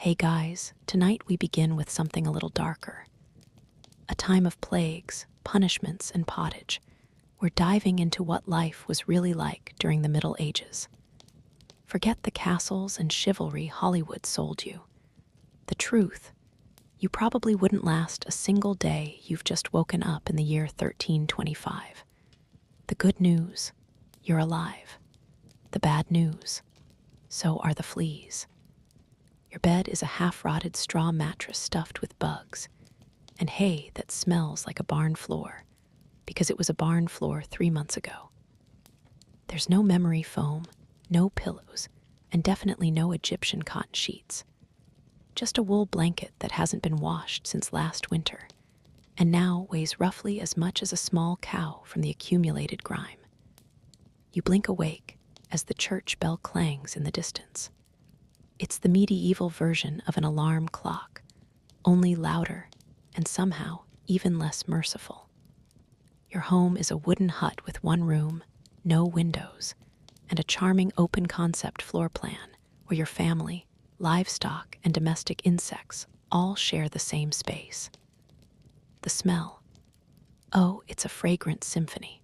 Hey guys, tonight we begin with something a little darker. A time of plagues, punishments, and pottage. We're diving into what life was really like during the Middle Ages. Forget the castles and chivalry Hollywood sold you. The truth, you probably wouldn't last a single day you've just woken up in the year 1325. The good news, you're alive. The bad news, so are the fleas. Your bed is a half-rotted straw mattress stuffed with bugs and hay that smells like a barn floor because it was a barn floor 3 months ago. There's no memory foam, no pillows, and definitely no Egyptian cotton sheets. Just a wool blanket that hasn't been washed since last winter and now weighs roughly as much as a small cow from the accumulated grime. You blink awake as the church bell clangs in the distance. It's the medieval version of an alarm clock, only louder and somehow even less merciful. Your home is a wooden hut with one room, no windows, and a charming open-concept floor plan where your family, livestock, and domestic insects all share the same space. The smell. Oh, it's a fragrant symphony.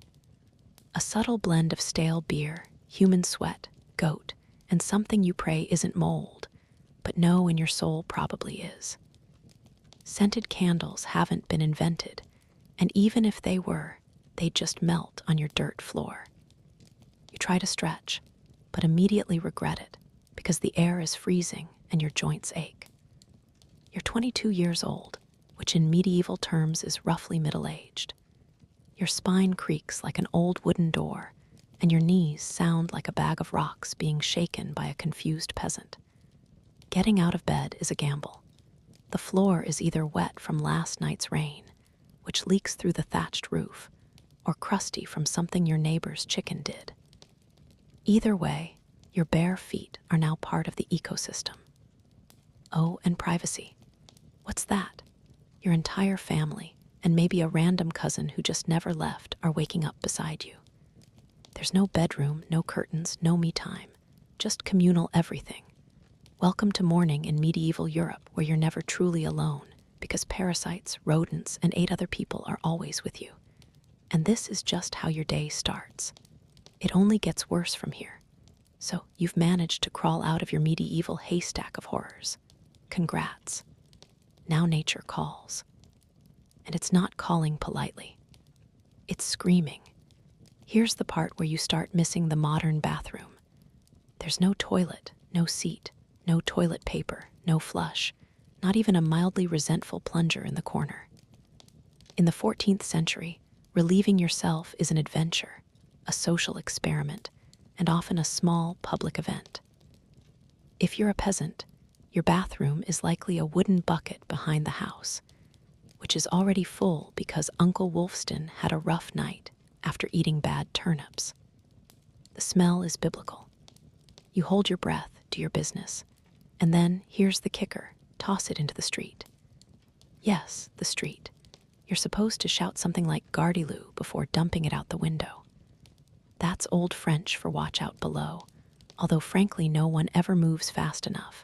A subtle blend of stale beer, human sweat, goat, and something you pray isn't mold, but know in your soul probably is. Scented candles haven't been invented, and even if they were, they'd just melt on your dirt floor. You try to stretch, but immediately regret it because the air is freezing and your joints ache. You're 22 years old, which in medieval terms is roughly middle-aged. Your spine creaks like an old wooden door, and your knees sound like a bag of rocks being shaken by a confused peasant. Getting out of bed is a gamble. The floor is either wet from last night's rain, which leaks through the thatched roof, or crusty from something your neighbor's chicken did. Either way, your bare feet are now part of the ecosystem. Oh, and privacy. What's that? Your entire family, and maybe a random cousin who just never left, are waking up beside you. There's no bedroom, no curtains, no me time, just communal everything. Welcome to morning in medieval Europe, where you're never truly alone because parasites, rodents, and 8 other people are always with you. And this is just how your day starts. It only gets worse from here. So you've managed to crawl out of your medieval haystack of horrors. Congrats. Now nature calls. And it's not calling politely. It's screaming. Here's the part where you start missing the modern bathroom. There's no toilet, no seat, no toilet paper, no flush, not even a mildly resentful plunger in the corner. In the 14th century, relieving yourself is an adventure, a social experiment, and often a small public event. If you're a peasant, your bathroom is likely a wooden bucket behind the house, which is already full because Uncle Wolfston had a rough night after eating bad turnips. The smell is biblical. You hold your breath, do your business, and then, here's the kicker, toss it into the street. Yes, the street. You're supposed to shout something like "Gardilou" before dumping it out the window. That's Old French for watch out below, although frankly no one ever moves fast enough.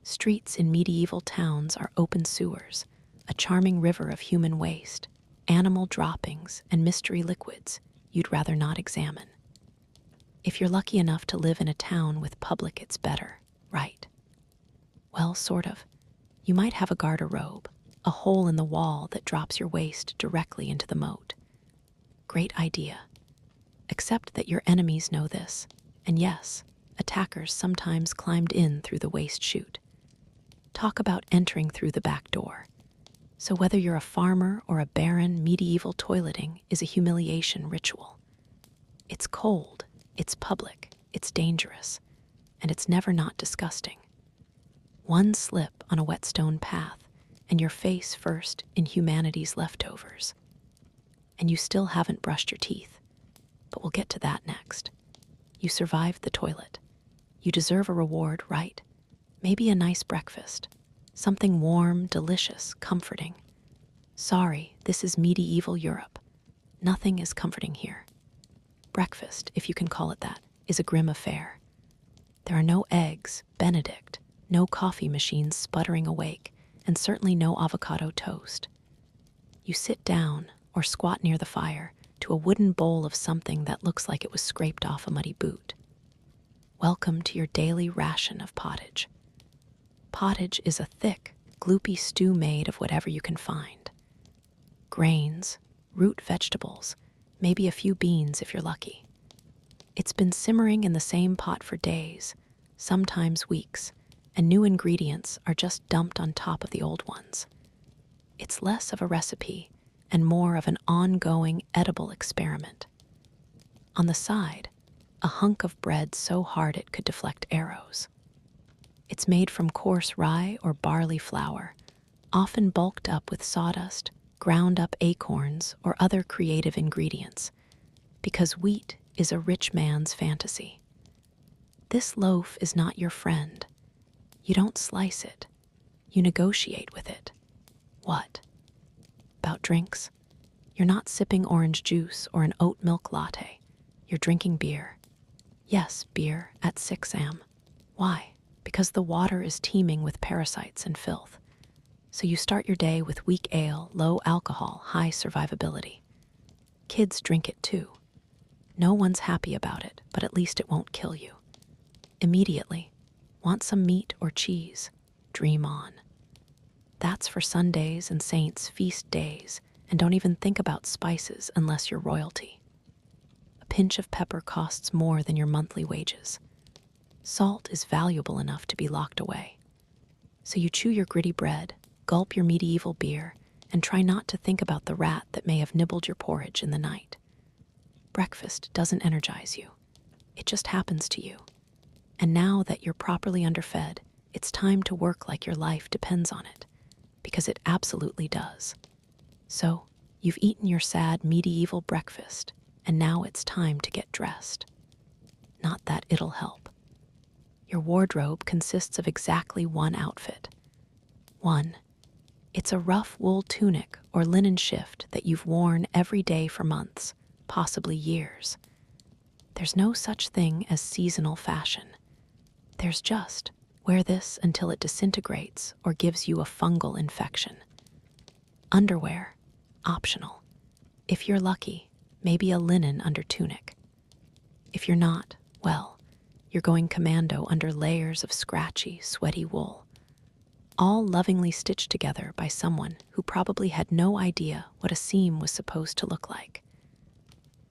Streets in medieval towns are open sewers, a charming river of human waste, animal droppings, and mystery liquids you'd rather not examine. If you're lucky enough to live in a town with public, it's better, right? Well, sort of. You might have a garderobe, a hole in the wall that drops your waste directly into the moat. Great idea. Except that your enemies know this, and yes, attackers sometimes climbed in through the waste chute. Talk about entering through the back door. So whether you're a farmer or a baron, medieval toileting is a humiliation ritual. It's cold, it's public, it's dangerous, and it's never not disgusting. One slip on a whetstone path, and you're face first in humanity's leftovers. And you still haven't brushed your teeth, but we'll get to that next. You survived the toilet. You deserve a reward, right? Maybe a nice breakfast. Something warm, delicious, comforting. Sorry, this is medieval Europe. Nothing is comforting here. Breakfast, if you can call it that, is a grim affair. There are no eggs, Benedict, no coffee machines sputtering awake, and certainly no avocado toast. You sit down or squat near the fire to a wooden bowl of something that looks like it was scraped off a muddy boot. Welcome to your daily ration of pottage. Pottage is a thick, gloopy stew made of whatever you can find. Grains, root vegetables, maybe a few beans if you're lucky. It's been simmering in the same pot for days, sometimes weeks, and new ingredients are just dumped on top of the old ones. It's less of a recipe and more of an ongoing edible experiment. On the side, a hunk of bread so hard it could deflect arrows. It's made from coarse rye or barley flour, often bulked up with sawdust, ground up acorns, or other creative ingredients, because wheat is a rich man's fantasy. This loaf is not your friend. You don't slice it. You negotiate with it. What? About drinks? You're not sipping orange juice or an oat milk latte. You're drinking beer. Yes, beer at 6 a.m. Why? Because the water is teeming with parasites and filth. So you start your day with weak ale, low alcohol, high survivability. Kids drink it too. No one's happy about it, but at least it won't kill you. Immediately, want some meat or cheese? Dream on. That's for Sundays and saints' feast days, and don't even think about spices unless you're royalty. A pinch of pepper costs more than your monthly wages. Salt is valuable enough to be locked away. So you chew your gritty bread, gulp your medieval beer, and try not to think about the rat that may have nibbled your porridge in the night. Breakfast doesn't energize you. It just happens to you. And now that you're properly underfed, it's time to work like your life depends on it, because it absolutely does. So, you've eaten your sad medieval breakfast, and now it's time to get dressed. Not that it'll help. Your wardrobe consists of exactly one outfit. One, it's a rough wool tunic or linen shift that you've worn every day for months, possibly years. There's no such thing as seasonal fashion. There's just, wear this until it disintegrates or gives you a fungal infection. Underwear, optional. If you're lucky, maybe a linen under tunic. If you're not, well, you're going commando under layers of scratchy, sweaty wool, all lovingly stitched together by someone who probably had no idea what a seam was supposed to look like.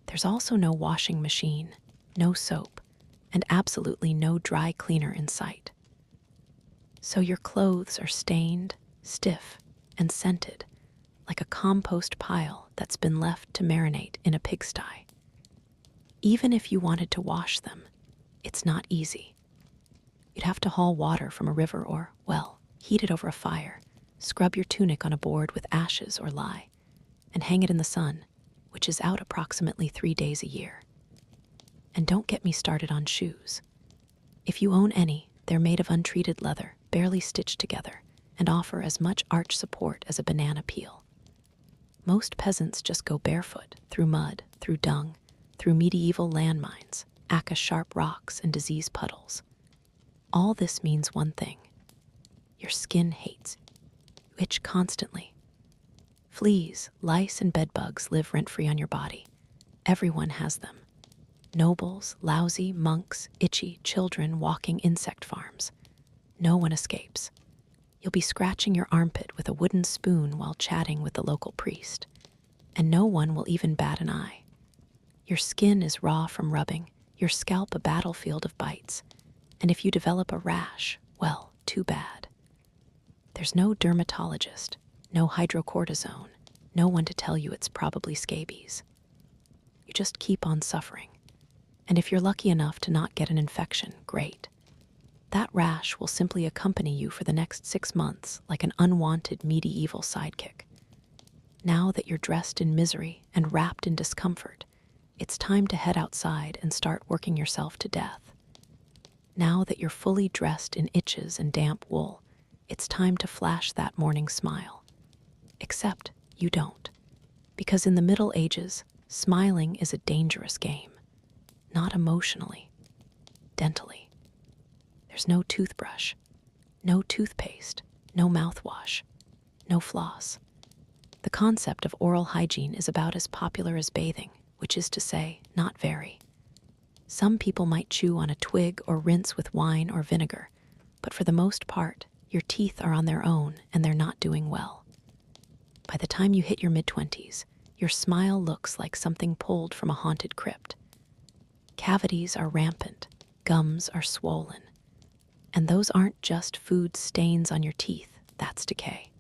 There's also no washing machine, no soap, and absolutely no dry cleaner in sight. So your clothes are stained, stiff, and scented, like a compost pile that's been left to marinate in a pigsty. Even if you wanted to wash them, it's not easy. You'd have to haul water from a river or, well, heat it over a fire, scrub your tunic on a board with ashes or lye, and hang it in the sun, which is out approximately 3 days a year. And don't get me started on shoes. If you own any, they're made of untreated leather, barely stitched together, and offer as much arch support as a banana peel. Most peasants just go barefoot, through mud, through dung, through medieval landmines, sharp rocks, and disease puddles. All this means one thing. Your skin hates. You itch constantly. Fleas, lice, and bedbugs live rent-free on your body. Everyone has them. Nobles, lousy, monks, itchy, children walking insect farms. No one escapes. You'll be scratching your armpit with a wooden spoon while chatting with the local priest. And no one will even bat an eye. Your skin is raw from rubbing, your scalp a battlefield of bites. And if you develop a rash, well, too bad. There's no dermatologist, no hydrocortisone, no one to tell you it's probably scabies. You just keep on suffering. And if you're lucky enough to not get an infection, great. That rash will simply accompany you for the next 6 months like an unwanted medieval sidekick. Now that you're dressed in misery and wrapped in discomfort, it's time to head outside and start working yourself to death. Now that you're fully dressed in itches and damp wool, it's time to flash that morning smile. Except you don't. Because in the Middle Ages, smiling is a dangerous game. Not emotionally, dentally. There's no toothbrush, No toothpaste, no mouthwash, no floss. The concept of oral hygiene is about as popular as bathing, which is to say, not very. Some people might chew on a twig or rinse with wine or vinegar, but for the most part, your teeth are on their own and they're not doing well. By the time you hit your mid-20s, your smile looks like something pulled from a haunted crypt. Cavities are rampant, gums are swollen. And those aren't just food stains on your teeth, that's decay.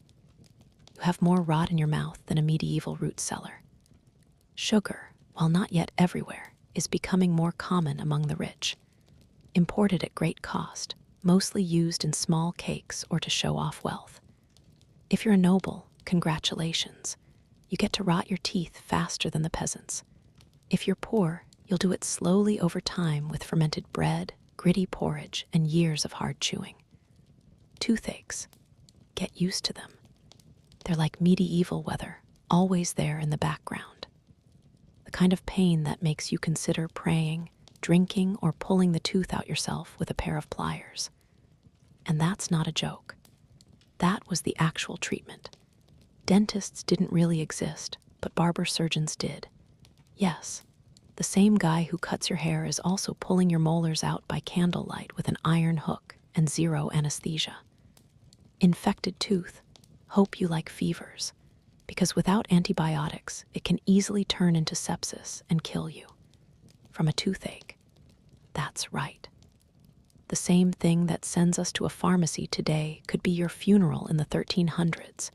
You have more rot in your mouth than a medieval root cellar. Sugar, while not yet everywhere, is becoming more common among the rich. Imported at great cost, mostly used in small cakes or to show off wealth. If you're a noble, congratulations. You get to rot your teeth faster than the peasants. If you're poor, you'll do it slowly over time with fermented bread, gritty porridge, and years of hard chewing. Toothaches. Get used to them. They're like medieval weather, always there in the background. The kind of pain that makes you consider praying, drinking, or pulling the tooth out yourself with a pair of pliers. And that's not a joke. That was the actual treatment. Dentists didn't really exist, but barber surgeons did. Yes, the same guy who cuts your hair is also pulling your molars out by candlelight with an iron hook and zero anesthesia. Infected tooth. Hope you like fevers, because without antibiotics, it can easily turn into sepsis and kill you. From a toothache. That's right. The same thing that sends us to a pharmacy today could be your funeral in the 1300s,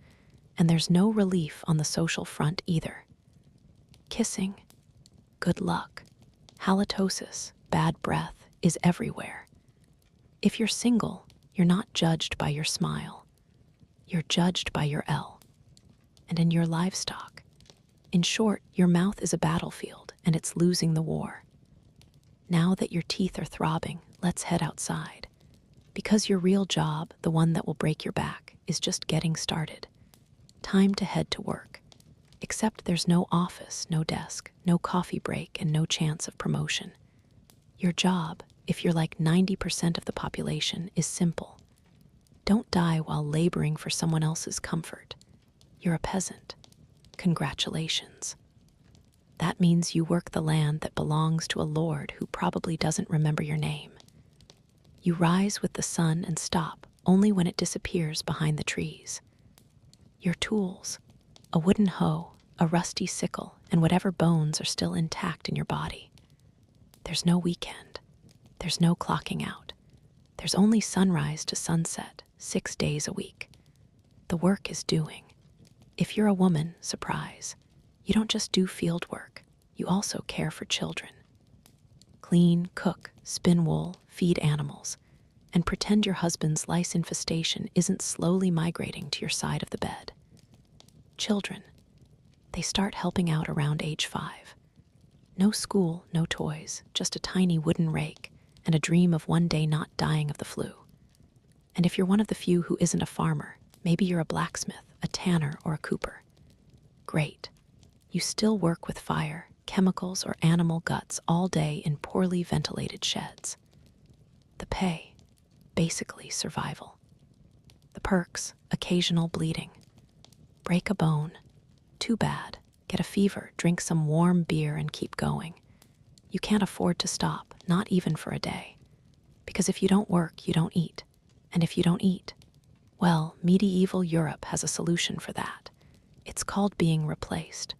and there's no relief on the social front either. Kissing. Good luck. Halitosis, bad breath, is everywhere. If you're single, you're not judged by your smile. You're judged by your L. And in your livestock. In short, your mouth is a battlefield, and it's losing the war. Now that your teeth are throbbing, let's head outside. Because your real job, the one that will break your back, is just getting started. Time to head to work. Except there's no office, no desk, no coffee break, and no chance of promotion. Your job, if you're like 90% of the population, is simple. Don't die while laboring for someone else's comfort. You're a peasant. Congratulations. That means you work the land that belongs to a lord who probably doesn't remember your name. You rise with the sun and stop only when it disappears behind the trees. Your tools, a wooden hoe, a rusty sickle, and whatever bones are still intact in your body. There's no weekend. There's no clocking out. There's only sunrise to sunset, 6 days a week. The work is doing. If you're a woman, surprise, you don't just do field work, you also care for children. Clean, cook, spin wool, feed animals, and pretend your husband's lice infestation isn't slowly migrating to your side of the bed. Children. They start helping out around age 5. No school, no toys, just a tiny wooden rake and a dream of one day not dying of the flu. And if you're one of the few who isn't a farmer, maybe you're a blacksmith, a tanner, or a cooper. Great. You still work with fire, chemicals, or animal guts all day in poorly ventilated sheds. The pay, basically survival. The perks, occasional bleeding. Break a bone. Too bad. Get a fever, drink some warm beer, and keep going. You can't afford to stop, not even for a day. Because if you don't work, you don't eat. And if you don't eat, well, medieval Europe has a solution for that. It's called being replaced.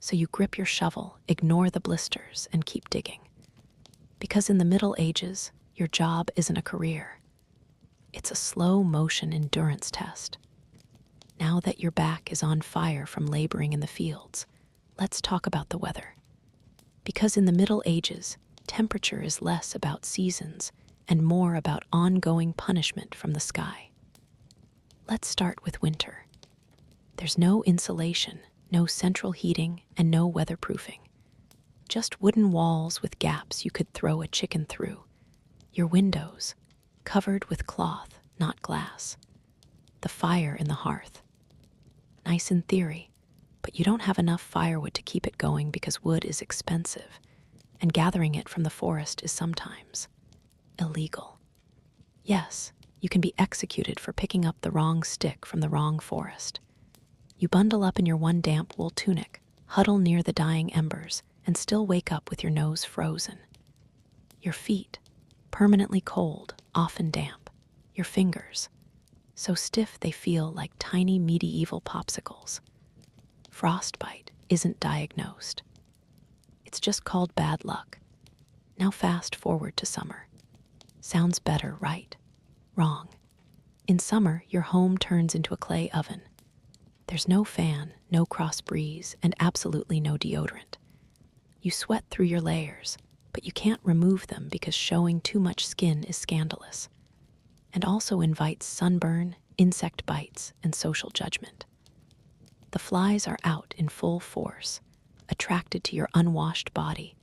So you grip your shovel, ignore the blisters, and keep digging. Because in the Middle Ages, your job isn't a career. It's a slow-motion endurance test. Now that your back is on fire from laboring in the fields, let's talk about the weather. Because in the Middle Ages, temperature is less about seasons and more about ongoing punishment from the sky. Let's start with winter. There's no insulation, no central heating, and no weatherproofing. Just wooden walls with gaps you could throw a chicken through. Your windows, covered with cloth, not glass. The fire in the hearth. Nice in theory, but you don't have enough firewood to keep it going because wood is expensive, and gathering it from the forest is sometimes illegal. Yes, you can be executed for picking up the wrong stick from the wrong forest. You bundle up in your one damp wool tunic, huddle near the dying embers, and still wake up with your nose frozen. Your feet, permanently cold, often damp. Your fingers, so stiff they feel like tiny medieval popsicles. Frostbite isn't diagnosed. It's just called bad luck. Now fast forward to summer. Sounds better, right? Wrong. In summer, your home turns into a clay oven. There's no fan, no cross breeze, and absolutely no deodorant. You sweat through your layers, but you can't remove them because showing too much skin is scandalous, and also invites sunburn, insect bites, and social judgment. The flies are out in full force, attracted to your unwashed body,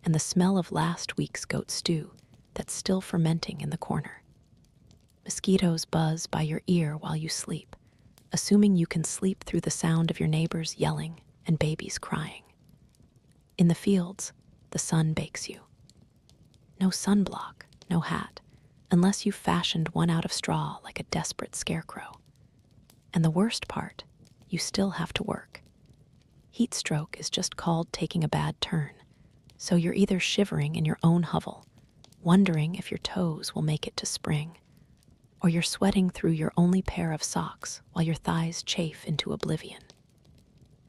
and the smell of last week's goat stew that's still fermenting in the corner. Mosquitoes buzz by your ear while you sleep, assuming you can sleep through the sound of your neighbors yelling and babies crying. In the fields, the sun bakes you. No sunblock, no hat, unless you fashioned one out of straw like a desperate scarecrow. And the worst part, you still have to work. Heat stroke is just called taking a bad turn, so you're either shivering in your own hovel, wondering if your toes will make it to spring, or you're sweating through your only pair of socks while your thighs chafe into oblivion.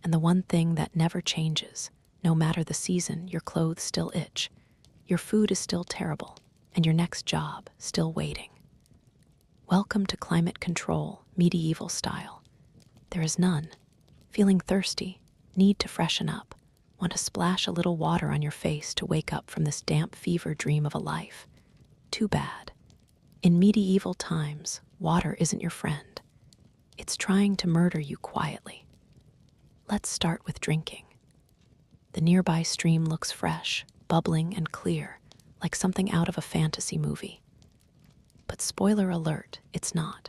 And the one thing that never changes, no matter the season, your clothes still itch, your food is still terrible, and your next job still waiting. Welcome to climate control, medieval style. There is none. Feeling thirsty, need to freshen up, want to splash a little water on your face to wake up from this damp fever dream of a life. Too bad. In medieval times, water isn't your friend. It's trying to murder you quietly. Let's start with drinking. The nearby stream looks fresh, bubbling and clear, like something out of a fantasy movie. But spoiler alert, it's not.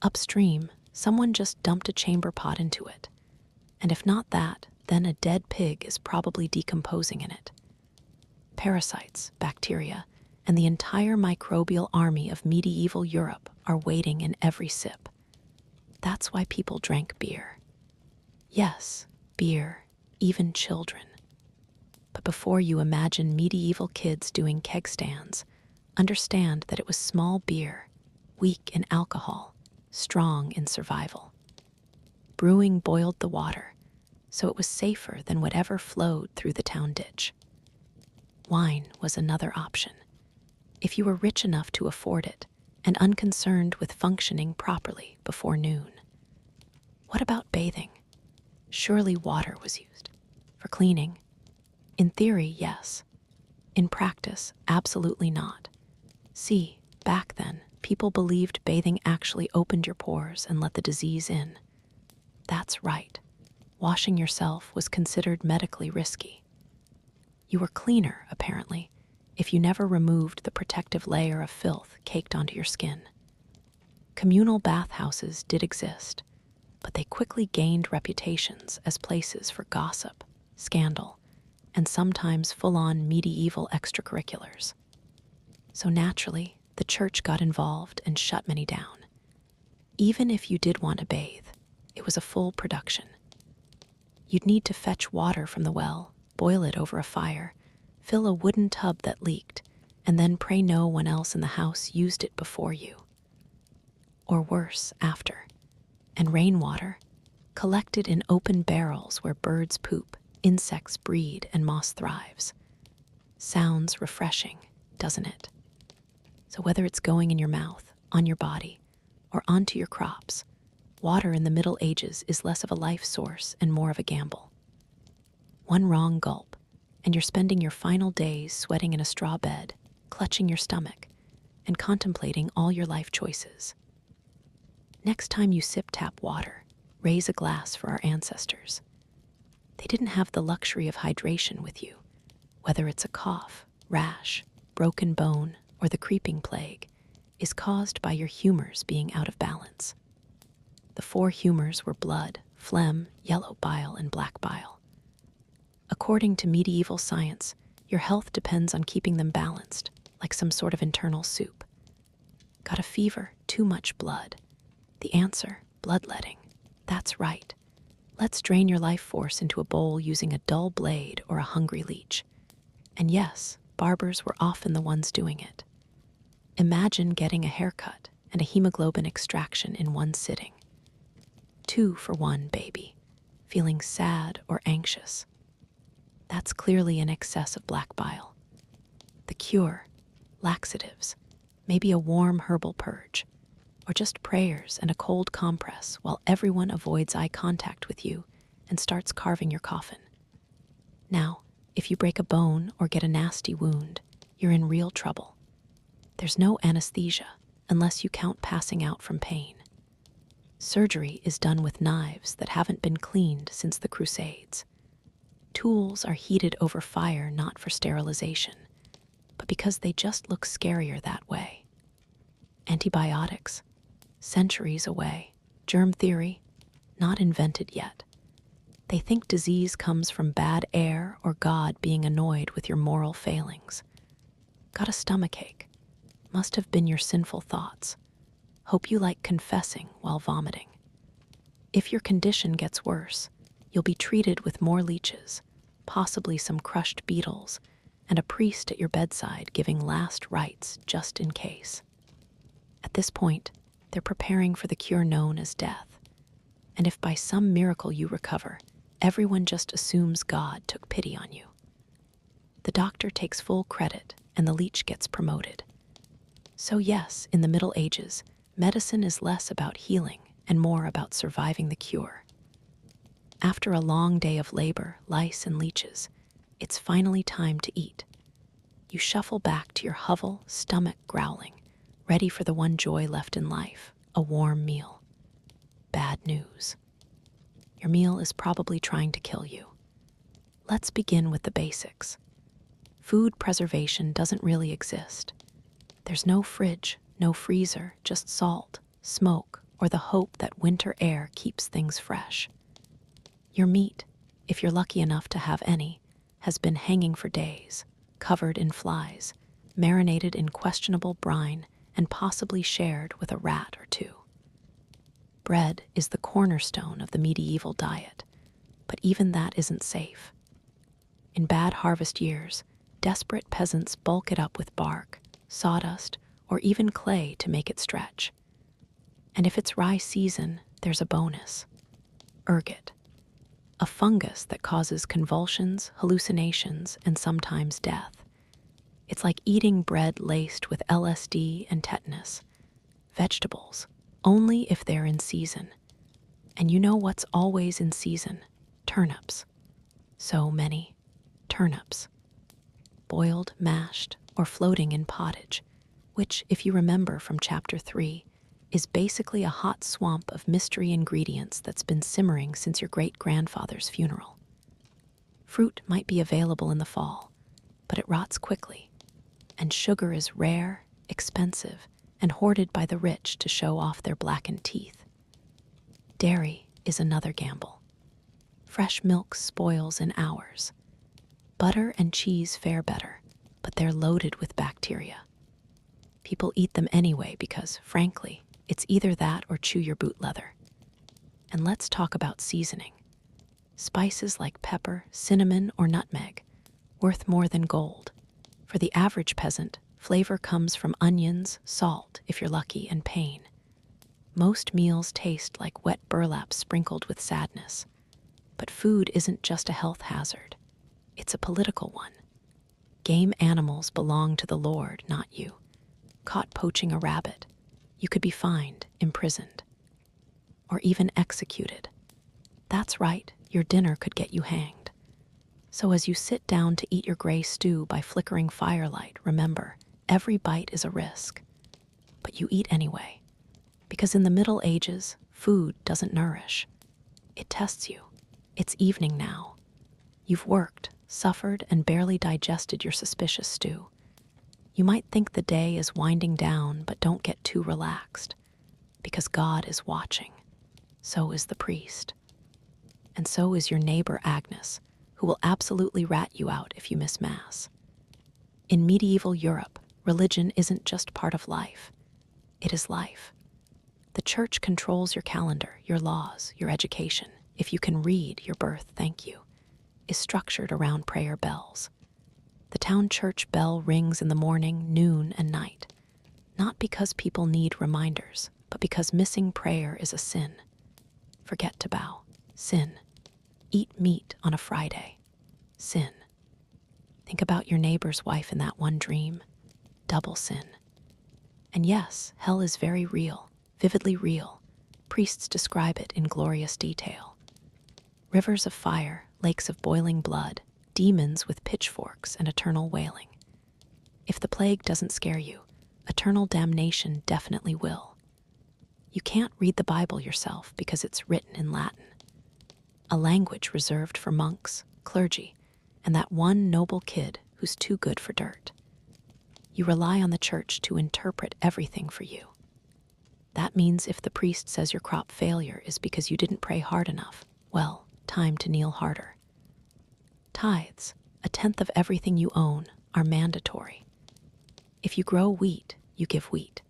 Upstream, someone just dumped a chamber pot into it. And if not that, then a dead pig is probably decomposing in it. Parasites, bacteria, and the entire microbial army of medieval Europe are waiting in every sip. That's why people drank beer. Yes, beer, even children. But before you imagine medieval kids doing keg stands, understand that it was small beer, weak in alcohol, strong in survival. Brewing boiled the water, so it was safer than whatever flowed through the town ditch. Wine was another option, if you were rich enough to afford it and unconcerned with functioning properly before noon. What about bathing? Surely water was used. For cleaning? In theory, yes. In practice, absolutely not. See, back then, people believed bathing actually opened your pores and let the disease in. That's right. Washing yourself was considered medically risky. You were cleaner, apparently, if you never removed the protective layer of filth caked onto your skin. Communal bathhouses did exist, but they quickly gained reputations as places for gossip, scandal, and sometimes full-on medieval extracurriculars. So naturally, the church got involved and shut many down. Even if you did want to bathe, it was a full production. You'd need to fetch water from the well, boil it over a fire, fill a wooden tub that leaked, and then pray no one else in the house used it before you. Or worse, after. And rainwater, collected in open barrels where birds poop, insects breed, and moss thrives. Sounds refreshing, doesn't it? So whether it's going in your mouth, on your body, or onto your crops, water in the Middle Ages is less of a life source and more of a gamble. One wrong gulp, and you're spending your final days sweating in a straw bed, clutching your stomach, and contemplating all your life choices. Next time you sip tap water, raise a glass for our ancestors. They didn't have the luxury of hydration with you. Whether it's a cough, rash, broken bone, or the creeping plague, is caused by your humors being out of balance. The four humors were blood, phlegm, yellow bile, and black bile. According to medieval science, your health depends on keeping them balanced, like some sort of internal soup. Got a fever? Too much blood. The answer, bloodletting. That's right. Let's drain your life force into a bowl using a dull blade or a hungry leech. And yes, barbers were often the ones doing it. Imagine getting a haircut and a hemoglobin extraction in one sitting. 2 for 1, baby. Feeling sad or anxious. That's clearly an excess of black bile. The cure, laxatives, maybe a warm herbal purge, or just prayers and a cold compress while everyone avoids eye contact with you and starts carving your coffin. Now, if you break a bone or get a nasty wound, you're in real trouble. There's no anesthesia unless you count passing out from pain. Surgery is done with knives that haven't been cleaned since the Crusades. Tools are heated over fire not for sterilization, but because they just look scarier that way. Antibiotics, centuries away. Germ theory, not invented yet. They think disease comes from bad air or God being annoyed with your moral failings. Got a stomachache? Must have been your sinful thoughts. Hope you like confessing while vomiting. If your condition gets worse, you'll be treated with more leeches, possibly some crushed beetles, and a priest at your bedside giving last rites just in case. At this point, they're preparing for the cure known as death. And if by some miracle you recover, everyone just assumes God took pity on you. The doctor takes full credit and the leech gets promoted. So yes, in the Middle Ages, medicine is less about healing and more about surviving the cure. After a long day of labor, lice and leeches, it's finally time to eat. You shuffle back to your hovel, stomach growling, ready for the one joy left in life, a warm meal. Bad news. Your meal is probably trying to kill you. Let's begin with the basics. Food preservation doesn't really exist. There's no fridge, no freezer, just salt, smoke, or the hope that winter air keeps things fresh. Your meat, if you're lucky enough to have any, has been hanging for days, covered in flies, marinated in questionable brine, and possibly shared with a rat or two. Bread is the cornerstone of the medieval diet, but even that isn't safe. In bad harvest years, desperate peasants bulk it up with bark, sawdust, or even clay to make it stretch. And if it's rye season, there's a bonus. Ergot, a fungus that causes convulsions, hallucinations, and sometimes death. It's like eating bread laced with LSD and tetanus. Vegetables, only if they're in season. And you know what's always in season? Turnips. So many turnips. Boiled, mashed, or floating in pottage, which, if you remember from Chapter 3, is basically a hot swamp of mystery ingredients that's been simmering since your great-grandfather's funeral. Fruit might be available in the fall, but it rots quickly, and sugar is rare, expensive, and hoarded by the rich to show off their blackened teeth. Dairy is another gamble. Fresh milk spoils in hours. Butter and cheese fare better, but they're loaded with bacteria. People eat them anyway because, frankly, it's either that or chew your boot leather. And let's talk about seasoning. Spices like pepper, cinnamon, or nutmeg, worth more than gold. For the average peasant, flavor comes from onions, salt, if you're lucky, and pain. Most meals taste like wet burlap sprinkled with sadness. But food isn't just a health hazard. It's a political one. Game animals belong to the Lord, not you. Caught poaching a rabbit, you could be fined, imprisoned, or even executed. That's right, your dinner could get you hanged. So as you sit down to eat your gray stew by flickering firelight, remember, every bite is a risk. But you eat anyway, because in the Middle Ages, food doesn't nourish. It tests you. It's evening now. You've worked, suffered, and barely digested your suspicious stew. You might think the day is winding down, but don't get too relaxed, because God is watching. So is the priest. And so is your neighbor Agnes, who will absolutely rat you out if you miss Mass. In medieval Europe, religion isn't just part of life. It is life. The church controls your calendar, your laws, your education. If you can read, your birth, thank you, is structured around prayer bells. The town church bell rings in the morning, noon, and night, not because people need reminders, but because missing prayer is a sin. Forget to bow. Sin. Eat meat on a Friday. Sin. Think about your neighbor's wife in that one dream. Double sin. And yes, hell is very real, vividly real. Priests describe it in glorious detail. Rivers of fire, lakes of boiling blood, demons with pitchforks and eternal wailing. If the plague doesn't scare you, eternal damnation definitely will. You can't read the Bible yourself because it's written in Latin, a language reserved for monks, clergy, and that one noble kid who's too good for dirt. You rely on the church to interpret everything for you. That means if the priest says your crop failure is because you didn't pray hard enough, well, time to kneel harder. Tithes, a tenth of everything you own, are mandatory. If you grow wheat, you give wheat.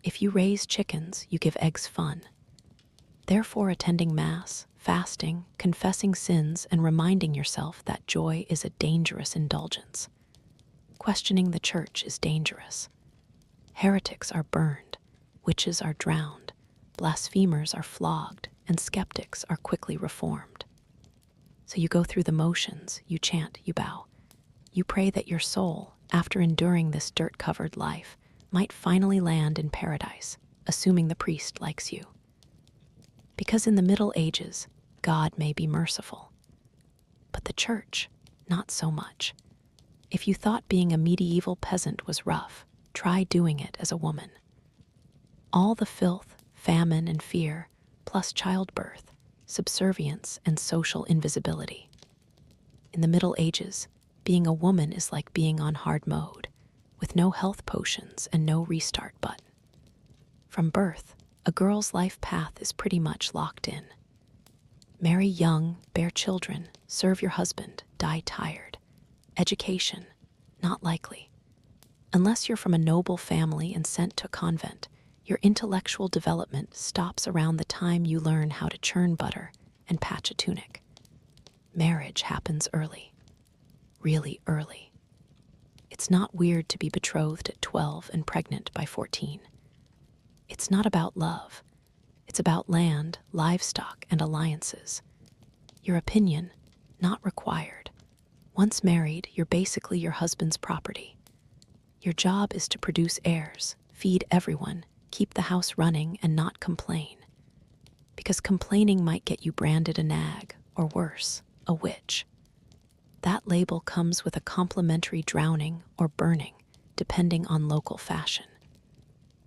If you raise chickens, you give eggs fun. Therefore, attending Mass, fasting, confessing sins, and reminding yourself that joy is a dangerous indulgence. Questioning the church is dangerous. Heretics are burned, witches are drowned, blasphemers are flogged, and skeptics are quickly reformed. So you go through the motions, you chant, you bow. You pray that your soul, after enduring this dirt-covered life, might finally land in paradise, assuming the priest likes you. Because in the Middle Ages, God may be merciful. But the church, not so much. If you thought being a medieval peasant was rough, try doing it as a woman. All the filth, famine, and fear, plus childbirth, subservience, and social invisibility. In the Middle Ages, being a woman is like being on hard mode, with no health potions and no restart button. From birth, a girl's life path is pretty much locked in. Marry young, bear children, serve your husband, die tired. Education, not likely. Unless you're from a noble family and sent to a convent, your intellectual development stops around the time you learn how to churn butter and patch a tunic. Marriage happens early. Really early. It's not weird to be betrothed at 12 and pregnant by 14. It's not about love. It's about land, livestock, and alliances. Your opinion, not required. Once married, you're basically your husband's property. Your job is to produce heirs, feed everyone, keep the house running, and not complain. Because complaining might get you branded a nag, or worse, a witch. That label comes with a complimentary drowning or burning, depending on local fashion.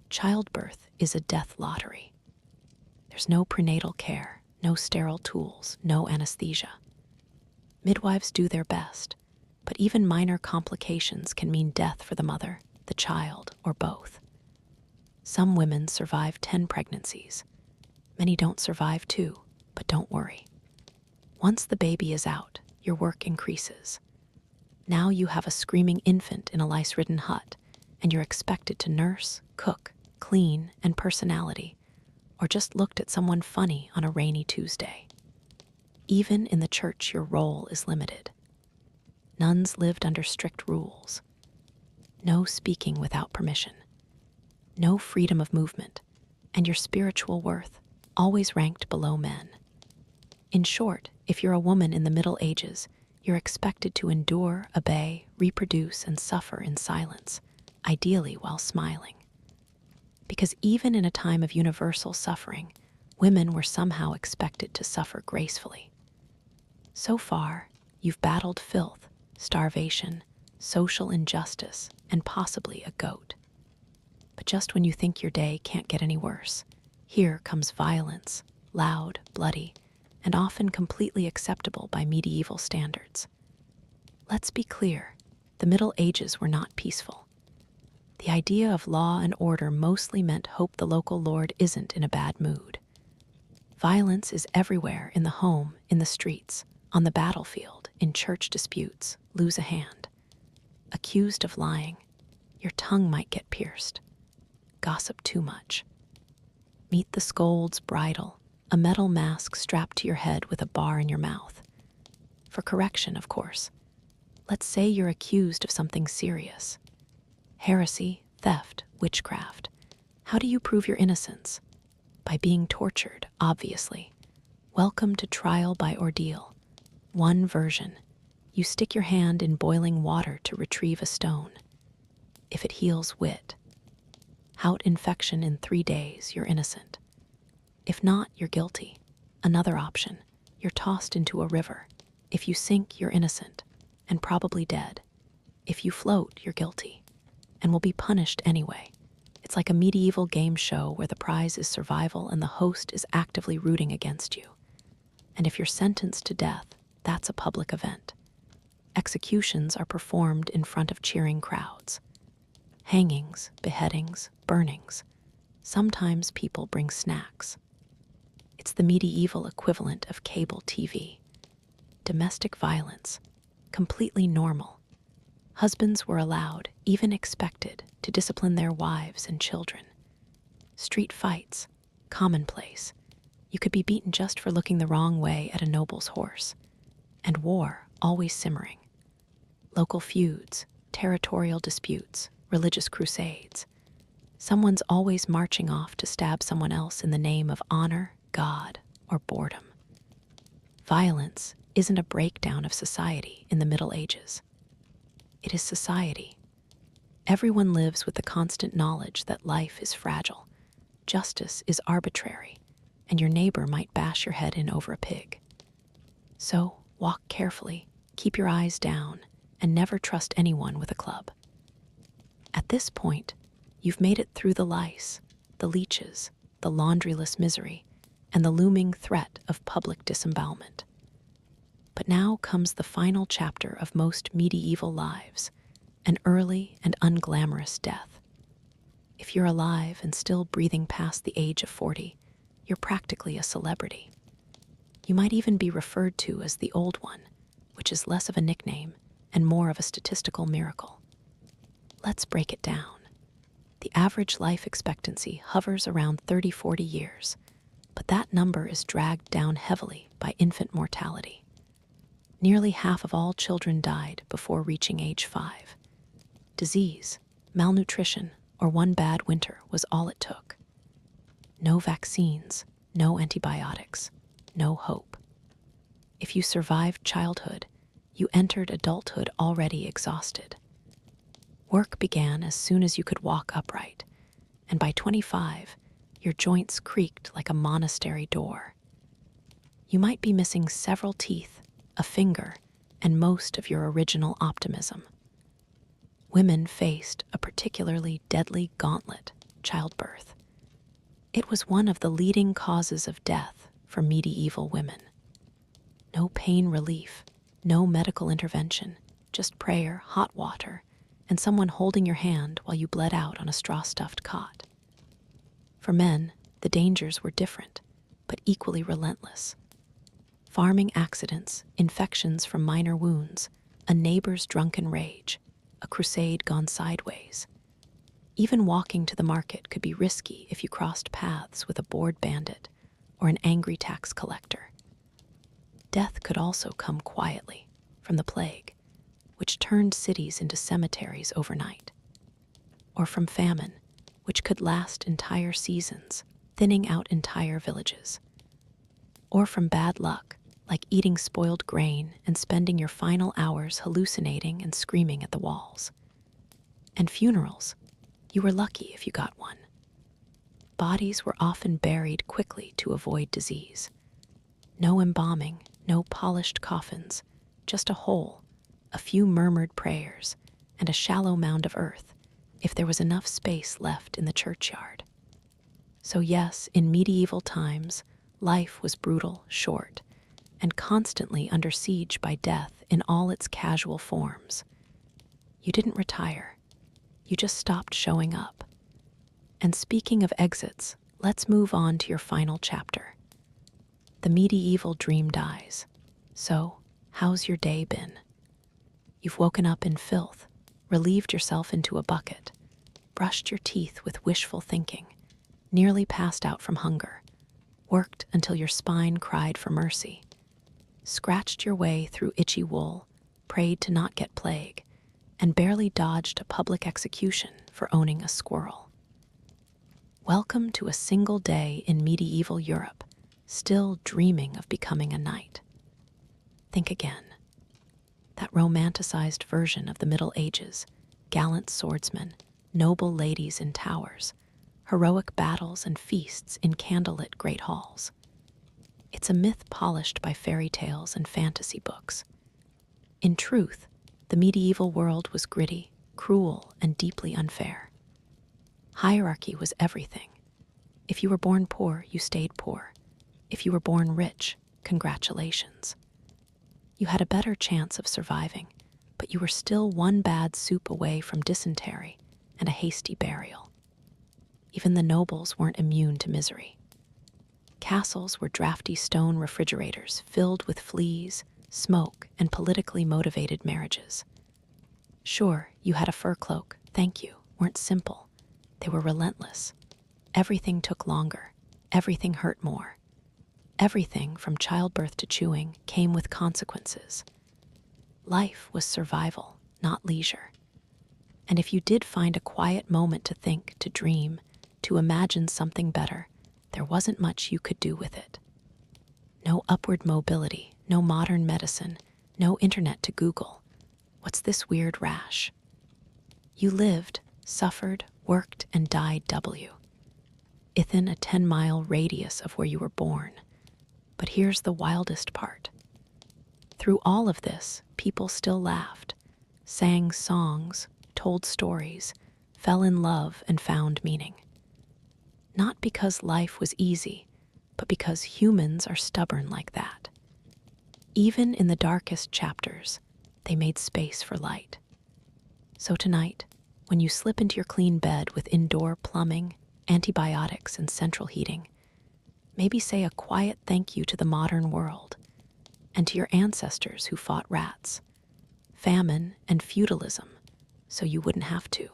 Childbirth is a death lottery. There's no prenatal care, no sterile tools, no anesthesia. Midwives do their best, but even minor complications can mean death for the mother, the child, or both. Some women survive 10 pregnancies. Many don't survive 2, but don't worry. Once the baby is out, your work increases. Now you have a screaming infant in a lice-ridden hut, and you're expected to nurse, cook, clean, and personality, or just looked at someone funny on a rainy Tuesday. Even in the church, your role is limited. Nuns lived under strict rules. No speaking without permission. No freedom of movement, and your spiritual worth always ranked below men. In short, if you're a woman in the Middle Ages, you're expected to endure, obey, reproduce, and suffer in silence, ideally while smiling. Because even in a time of universal suffering, women were somehow expected to suffer gracefully. So far, you've battled filth, starvation, social injustice, and possibly a goat. But just when you think your day can't get any worse, here comes violence, loud, bloody, and often completely acceptable by medieval standards. Let's be clear, the Middle Ages were not peaceful. The idea of law and order mostly meant hope the local lord isn't in a bad mood. Violence is everywhere, in the home, in the streets, on the battlefield, in church disputes, lose a hand. Accused of lying, your tongue might get pierced. gossip too much. Meet the scold's bridle, a metal mask strapped to your head with a bar in your mouth. For correction, of course. Let's say you're accused of something serious. Heresy, theft, witchcraft. How do you prove your innocence? By being tortured, obviously. Welcome to trial by ordeal. One version. You stick your hand in boiling water to retrieve a stone. If it heals wit. Hout infection in 3 days, you're innocent. If not, you're guilty. Another option. You're tossed into a river. If you sink, you're innocent, and probably dead. If you float, you're guilty, and will be punished anyway. It's like a medieval game show where the prize is survival and the host is actively rooting against you. And if you're sentenced to death, that's a public event. Executions are performed in front of cheering crowds. Hangings, beheadings, burnings. Sometimes people bring snacks. It's the medieval equivalent of cable TV. Domestic violence, completely normal. Husbands were allowed, even expected, to discipline their wives and children. Street fights, commonplace. You could be beaten just for looking the wrong way at a noble's horse. And war, always simmering. Local feuds, territorial disputes, religious crusades. Someone's always marching off to stab someone else in the name of honor, God, or boredom. Violence isn't a breakdown of society in the Middle Ages. It is society. Everyone lives with the constant knowledge that life is fragile, justice is arbitrary, and your neighbor might bash your head in over a pig. So, walk carefully, keep your eyes down, and never trust anyone with a club. At this point, you've made it through the lice, the leeches, the laundryless misery, and the looming threat of public disembowelment. But now comes the final chapter of most medieval lives, an early and unglamorous death. If you're alive and still breathing past the age of 40, you're practically a celebrity. You might even be referred to as the Old One, which is less of a nickname and more of a statistical miracle. Let's break it down. The average life expectancy hovers around 30-40 years, but that number is dragged down heavily by infant mortality. Nearly half of all children died before reaching age 5. Disease, malnutrition, or one bad winter was all it took. No vaccines, no antibiotics, no hope. If you survived childhood, you entered adulthood already exhausted. Work began as soon as you could walk upright, and by 25, your joints creaked like a monastery door. You might be missing several teeth, a finger, and most of your original optimism. Women faced a particularly deadly gauntlet, childbirth. It was one of the leading causes of death for medieval women. No pain relief, no medical intervention, just prayer, hot water, and someone holding your hand while you bled out on a straw-stuffed cot. For men, the dangers were different, but equally relentless. Farming accidents, infections from minor wounds, a neighbor's drunken rage, a crusade gone sideways. Even walking to the market could be risky if you crossed paths with a bored bandit or an angry tax collector. Death could also come quietly, from the plague, which turned cities into cemeteries overnight, or from famine, which could last entire seasons, thinning out entire villages, or from bad luck, like eating spoiled grain and spending your final hours hallucinating and screaming at the walls. And funerals, you were lucky if you got one. Bodies were often buried quickly to avoid disease. No embalming, no polished coffins, just a hole, a few murmured prayers, and a shallow mound of earth, if there was enough space left in the churchyard. So yes, in medieval times, life was brutal, short, and constantly under siege by death in all its casual forms. You didn't retire. You just stopped showing up. And speaking of exits, let's move on to your final chapter. The medieval dream dies. So, how's your day been? You've woken up in filth, relieved yourself into a bucket, brushed your teeth with wishful thinking, nearly passed out from hunger, worked until your spine cried for mercy, scratched your way through itchy wool, prayed to not get plague, and barely dodged a public execution for owning a squirrel. Welcome to a single day in medieval Europe, still dreaming of becoming a knight. Think again. That romanticized version of the Middle Ages, gallant swordsmen, noble ladies in towers, heroic battles and feasts in candlelit great halls. It's a myth polished by fairy tales and fantasy books. In truth, the medieval world was gritty, cruel, and deeply unfair. Hierarchy was everything. If you were born poor, you stayed poor. If you were born rich, congratulations. You had a better chance of surviving, but you were still one bad soup away from dysentery and a hasty burial. Even the nobles weren't immune to misery. Castles were drafty stone refrigerators filled with fleas, smoke, and politically motivated marriages. Sure, you had a fur cloak, thank you, weren't simple. They were relentless. Everything took longer. Everything hurt more. Everything, from childbirth to chewing, came with consequences. Life was survival, not leisure. And if you did find a quiet moment to think, to dream, to imagine something better, there wasn't much you could do with it. No upward mobility, no modern medicine, no internet to Google. What's this weird rash? You lived, suffered, worked, and died within a 10-mile radius of where you were born. But here's the wildest part. Through all of this, people still laughed, sang songs, told stories, fell in love, and found meaning. Not because life was easy, but because humans are stubborn like that. Even in the darkest chapters, they made space for light. So tonight, when you slip into your clean bed with indoor plumbing, antibiotics, and central heating, maybe say a quiet thank you to the modern world and to your ancestors who fought rats, famine, and feudalism so you wouldn't have to.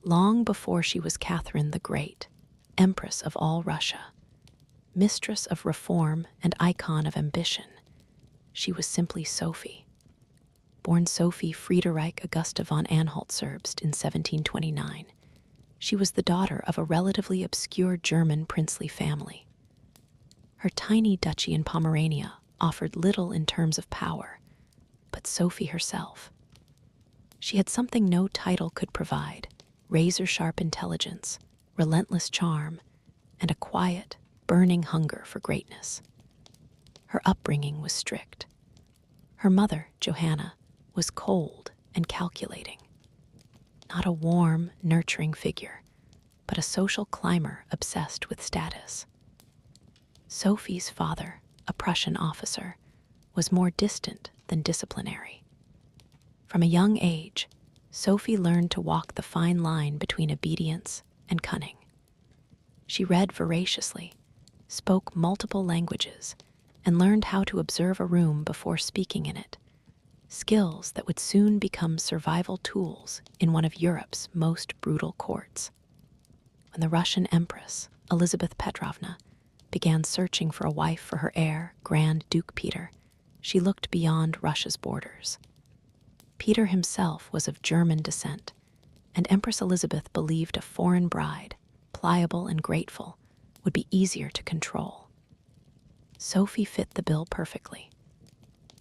Long before she was Catherine the Great, Empress of all Russia, mistress of reform and icon of ambition, she was simply Sophie. Born Sophie Friederike Augusta von Anhalt-Zerbst in 1729, she was the daughter of a relatively obscure German princely family. Her tiny duchy in Pomerania offered little in terms of power, but Sophie herself. She had something no title could provide: razor-sharp intelligence, relentless charm, and a quiet, burning hunger for greatness. Her upbringing was strict. Her mother, Johanna, was cold and calculating. Not a warm, nurturing figure, but a social climber obsessed with status. Sophie's father, a Prussian officer, was more distant than disciplinary. From a young age, Sophie learned to walk the fine line between obedience and cunning. She read voraciously, spoke multiple languages, and learned how to observe a room before speaking in it, skills that would soon become survival tools in one of Europe's most brutal courts. When the Russian Empress, Elizabeth Petrovna, began searching for a wife for her heir, Grand Duke Peter, she looked beyond Russia's borders. Peter himself was of German descent, and Empress Elizabeth believed a foreign bride, pliable and grateful, would be easier to control. Sophie fit the bill perfectly.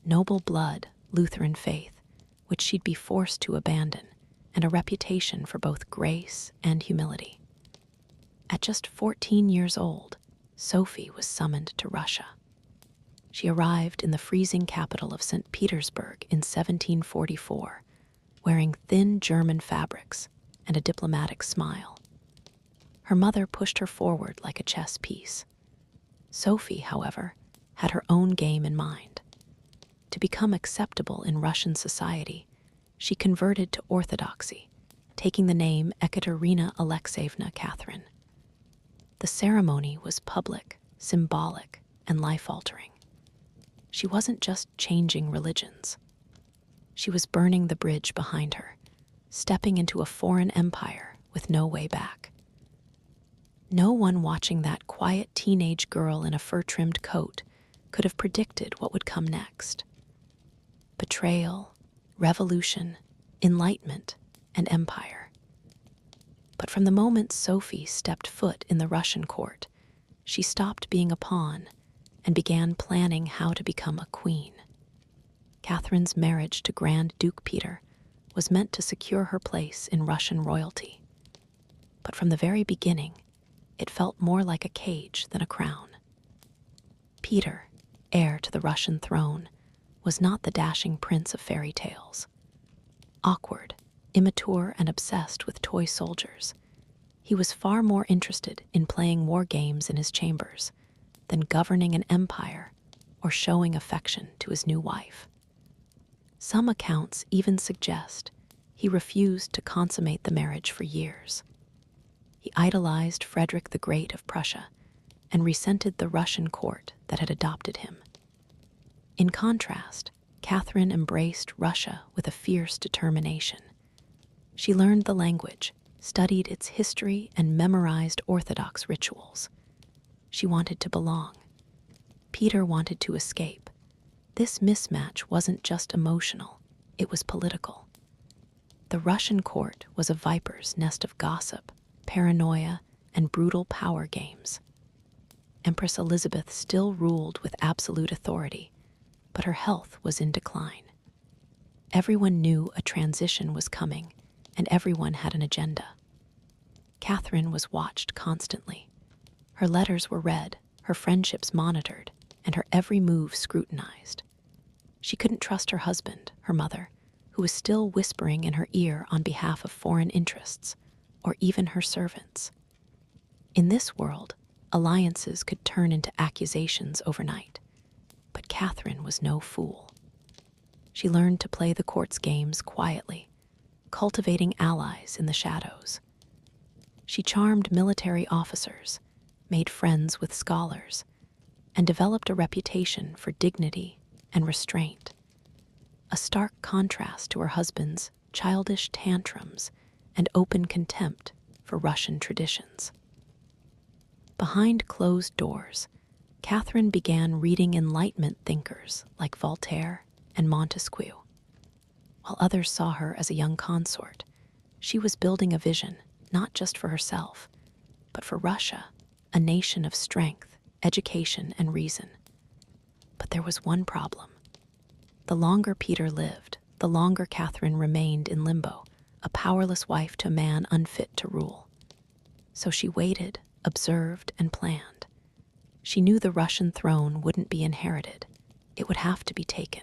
Noble blood, Lutheran faith, which she'd be forced to abandon, and a reputation for both grace and humility. At just 14 years old, Sophie was summoned to Russia. She arrived in the freezing capital of St. Petersburg in 1744, wearing thin German fabrics and a diplomatic smile. Her mother pushed her forward like a chess piece. Sophie, however, had her own game in mind. To become acceptable in Russian society, she converted to Orthodoxy, taking the name Ekaterina Alexeyevna Catherine. The ceremony was public, symbolic, and life-altering. She wasn't just changing religions. She was burning the bridge behind her, stepping into a foreign empire with no way back. No one watching that quiet teenage girl in a fur-trimmed coat could have predicted what would come next. Betrayal, revolution, enlightenment, and empire. But from the moment Sophie stepped foot in the Russian court, she stopped being a pawn and began planning how to become a queen. Catherine's marriage to Grand Duke Peter was meant to secure her place in Russian royalty. But from the very beginning, it felt more like a cage than a crown. Peter, heir to the Russian throne, was not the dashing prince of fairy tales. Awkward, immature, and obsessed with toy soldiers, he was far more interested in playing war games in his chambers than governing an empire or showing affection to his new wife. Some accounts even suggest he refused to consummate the marriage for years. He idolized Frederick the Great of Prussia and resented the Russian court that had adopted him. In contrast, Catherine embraced Russia with a fierce determination. She learned the language, studied its history, and memorized Orthodox rituals. She wanted to belong. Peter wanted to escape. This mismatch wasn't just emotional, it was political. The Russian court was a viper's nest of gossip, paranoia, and brutal power games. Empress Elizabeth still ruled with absolute authority, but her health was in decline. Everyone knew a transition was coming, and everyone had an agenda. Catherine was watched constantly. Her letters were read, her friendships monitored, and her every move scrutinized. She couldn't trust her husband, her mother, who was still whispering in her ear on behalf of foreign interests, or even her servants. In this world, alliances could turn into accusations overnight, but Catherine was no fool. She learned to play the court's games quietly, cultivating allies in the shadows. She charmed military officers, made friends with scholars, and developed a reputation for dignity and restraint, a stark contrast to her husband's childish tantrums and open contempt for Russian traditions. Behind closed doors, Catherine began reading Enlightenment thinkers like Voltaire and Montesquieu. While others saw her as a young consort, she was building a vision not just for herself, but for Russia, a nation of strength, education, and reason. But there was one problem. The longer Peter lived, the longer Catherine remained in limbo, a powerless wife to a man unfit to rule. So she waited, observed, and planned. She knew the Russian throne wouldn't be inherited. It would have to be taken.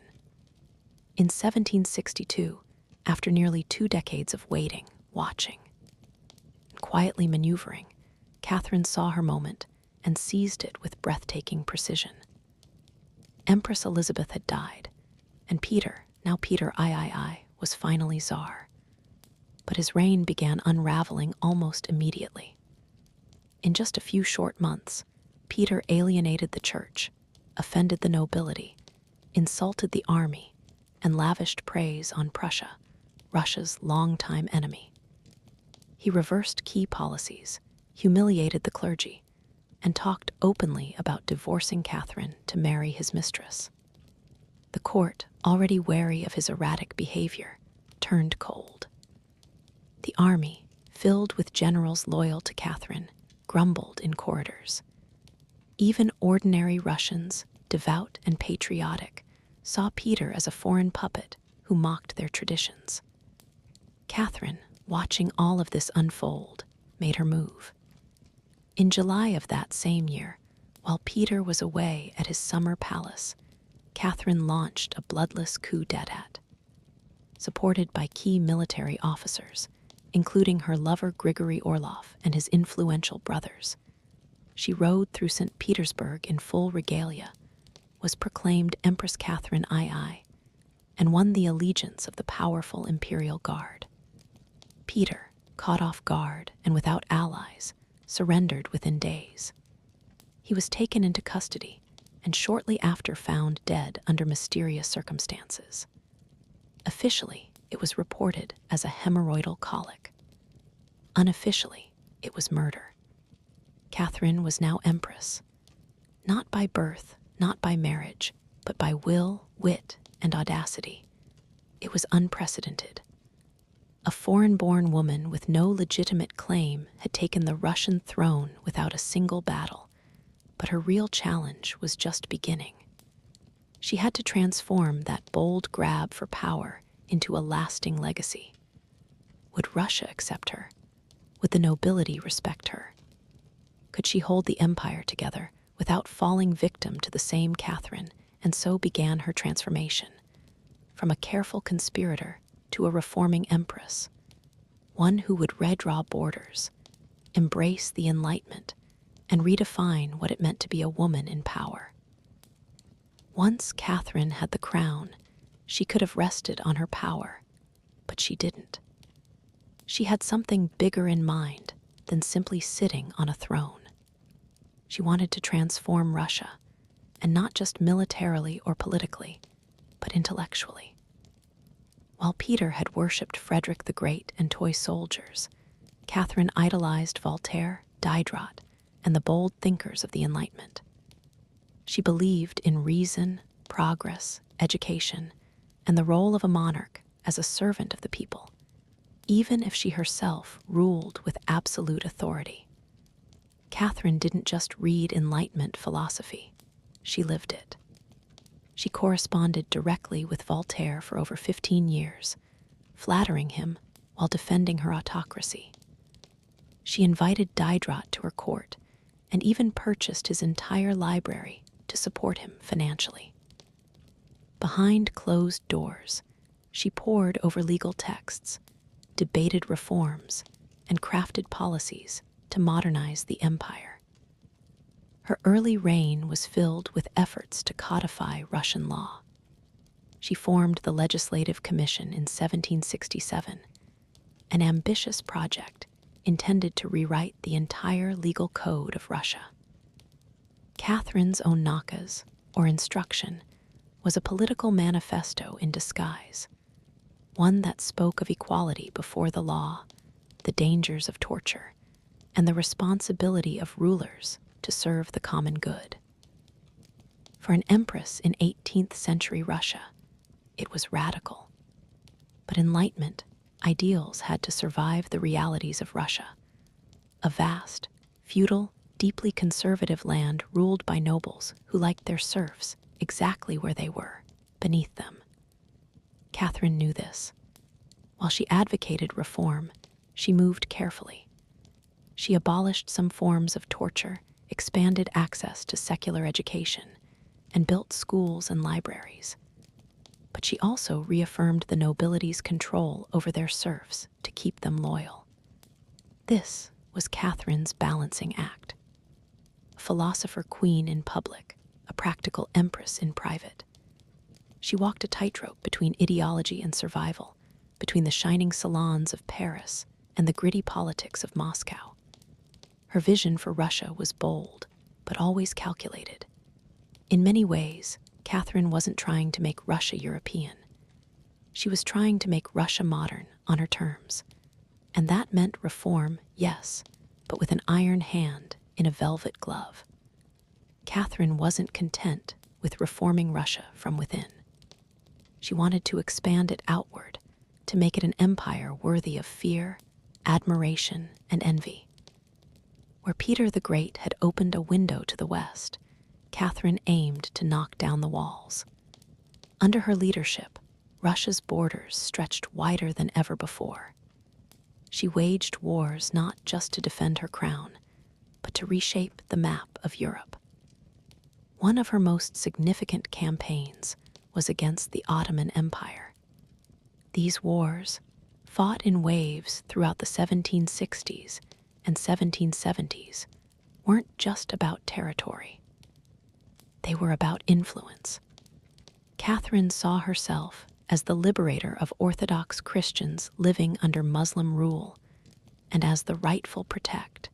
In 1762, after nearly 2 decades of waiting, watching, and quietly maneuvering, Catherine saw her moment and seized it with breathtaking precision. Empress Elizabeth had died, and Peter, now Peter III, was finally Tsar. But his reign began unraveling almost immediately. In just a few short months, Peter alienated the church, offended the nobility, insulted the army, and lavished praise on Prussia, Russia's longtime enemy. He reversed key policies, humiliated the clergy, and talked openly about divorcing Catherine to marry his mistress. The court, already wary of his erratic behavior, turned cold. The army, filled with generals loyal to Catherine, grumbled in corridors. Even ordinary Russians, devout and patriotic, saw Peter as a foreign puppet who mocked their traditions. Catherine, watching all of this unfold, made her move. In July of that same year, while Peter was away at his summer palace, Catherine launched a bloodless coup d'etat. Supported by key military officers, including her lover Grigory Orlov and his influential brothers, she rode through St. Petersburg in full regalia, was proclaimed Empress Catherine II, and won the allegiance of the powerful imperial guard. Peter, caught off guard and without allies, surrendered within days. He was taken into custody and shortly after found dead under mysterious circumstances. Officially, it was reported as a hemorrhoidal colic. Unofficially, it was murder. Catherine was now empress, not by birth, not by marriage, but by will, wit, and audacity. It was unprecedented. A foreign-born woman with no legitimate claim had taken the Russian throne without a single battle, but her real challenge was just beginning. She had to transform that bold grab for power into a lasting legacy. Would Russia accept her? Would the nobility respect her? Could she hold the empire together without falling victim to the same Catherine? And so began her transformation, from a careful conspirator to a reforming empress, one who would redraw borders, embrace the Enlightenment, and redefine what it meant to be a woman in power. Once Catherine had the crown, she could have rested on her power, but she didn't. She had something bigger in mind than simply sitting on a throne. She wanted to transform Russia, and not just militarily or politically, but intellectually. While Peter had worshipped Frederick the Great and toy soldiers, Catherine idolized Voltaire, Diderot, and the bold thinkers of the Enlightenment. She believed in reason, progress, education, and the role of a monarch as a servant of the people, even if she herself ruled with absolute authority. Catherine didn't just read Enlightenment philosophy, she lived it. She corresponded directly with Voltaire for over 15 years, flattering him while defending her autocracy. She invited Diderot to her court and even purchased his entire library to support him financially. Behind closed doors, she pored over legal texts, debated reforms, and crafted policies to modernize the empire. Her early reign was filled with efforts to codify Russian law. She formed the Legislative Commission in 1767, an ambitious project intended to rewrite the entire legal code of Russia. Catherine's own nakaz, or instruction, was a political manifesto in disguise, one that spoke of equality before the law, the dangers of torture, and the responsibility of rulers to serve the common good. For an empress in 18th century Russia, it was radical. But Enlightenment ideals had to survive the realities of Russia, a vast, feudal, deeply conservative land ruled by nobles who liked their serfs exactly where they were, beneath them. Catherine knew this. While she advocated reform, she moved carefully. She abolished some forms of torture, expanded access to secular education, and built schools and libraries. But she also reaffirmed the nobility's control over their serfs to keep them loyal. This was Catherine's balancing act. A philosopher queen in public, a practical empress in private. She walked a tightrope between ideology and survival, between the shining salons of Paris and the gritty politics of Moscow. Her vision for Russia was bold, but always calculated. In many ways, Catherine wasn't trying to make Russia European. She was trying to make Russia modern on her terms. And that meant reform, yes, but with an iron hand in a velvet glove. Catherine wasn't content with reforming Russia from within. She wanted to expand it outward, to make it an empire worthy of fear, admiration, and envy. Where Peter the Great had opened a window to the west, Catherine aimed to knock down the walls. Under her leadership, Russia's borders stretched wider than ever before. She waged wars not just to defend her crown, but to reshape the map of Europe. One of her most significant campaigns was against the Ottoman Empire. These wars, fought in waves throughout the 1760s and 1770s, weren't just about territory. They were about influence. Catherine saw herself as the liberator of Orthodox Christians living under Muslim rule, and as the rightful protect,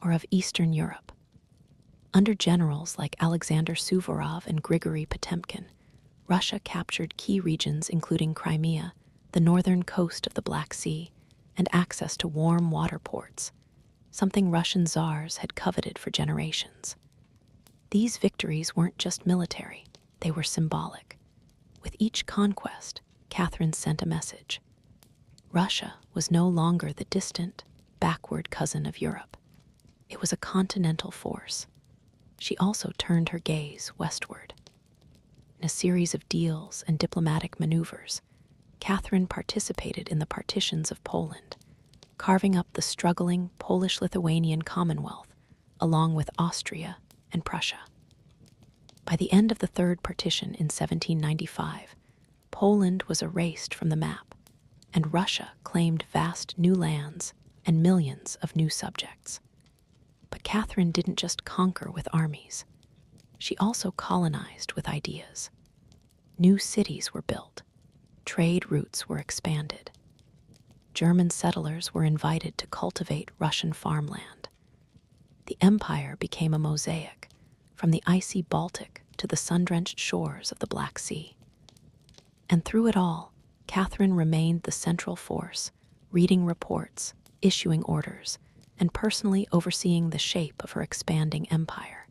or of Eastern Europe. Under generals like Alexander Suvorov and Grigory Potemkin, Russia captured key regions including Crimea, the northern coast of the Black Sea, and access to warm water ports, something Russian czars had coveted for generations. These victories weren't just military, they were symbolic. With each conquest, Catherine sent a message. Russia was no longer the distant, backward cousin of Europe. It was a continental force. She also turned her gaze westward. In a series of deals and diplomatic maneuvers, Catherine participated in the partitions of Poland, carving up the struggling Polish-Lithuanian Commonwealth along with Austria and Prussia. By the end of the Third Partition in 1795, Poland was erased from the map, and Russia claimed vast new lands and millions of new subjects. But Catherine didn't just conquer with armies. She also colonized with ideas. New cities were built. Trade routes were expanded. German settlers were invited to cultivate Russian farmland. The empire became a mosaic, from the icy Baltic to the sun-drenched shores of the Black Sea. And through it all, Catherine remained the central force, reading reports, issuing orders, and personally overseeing the shape of her expanding empire.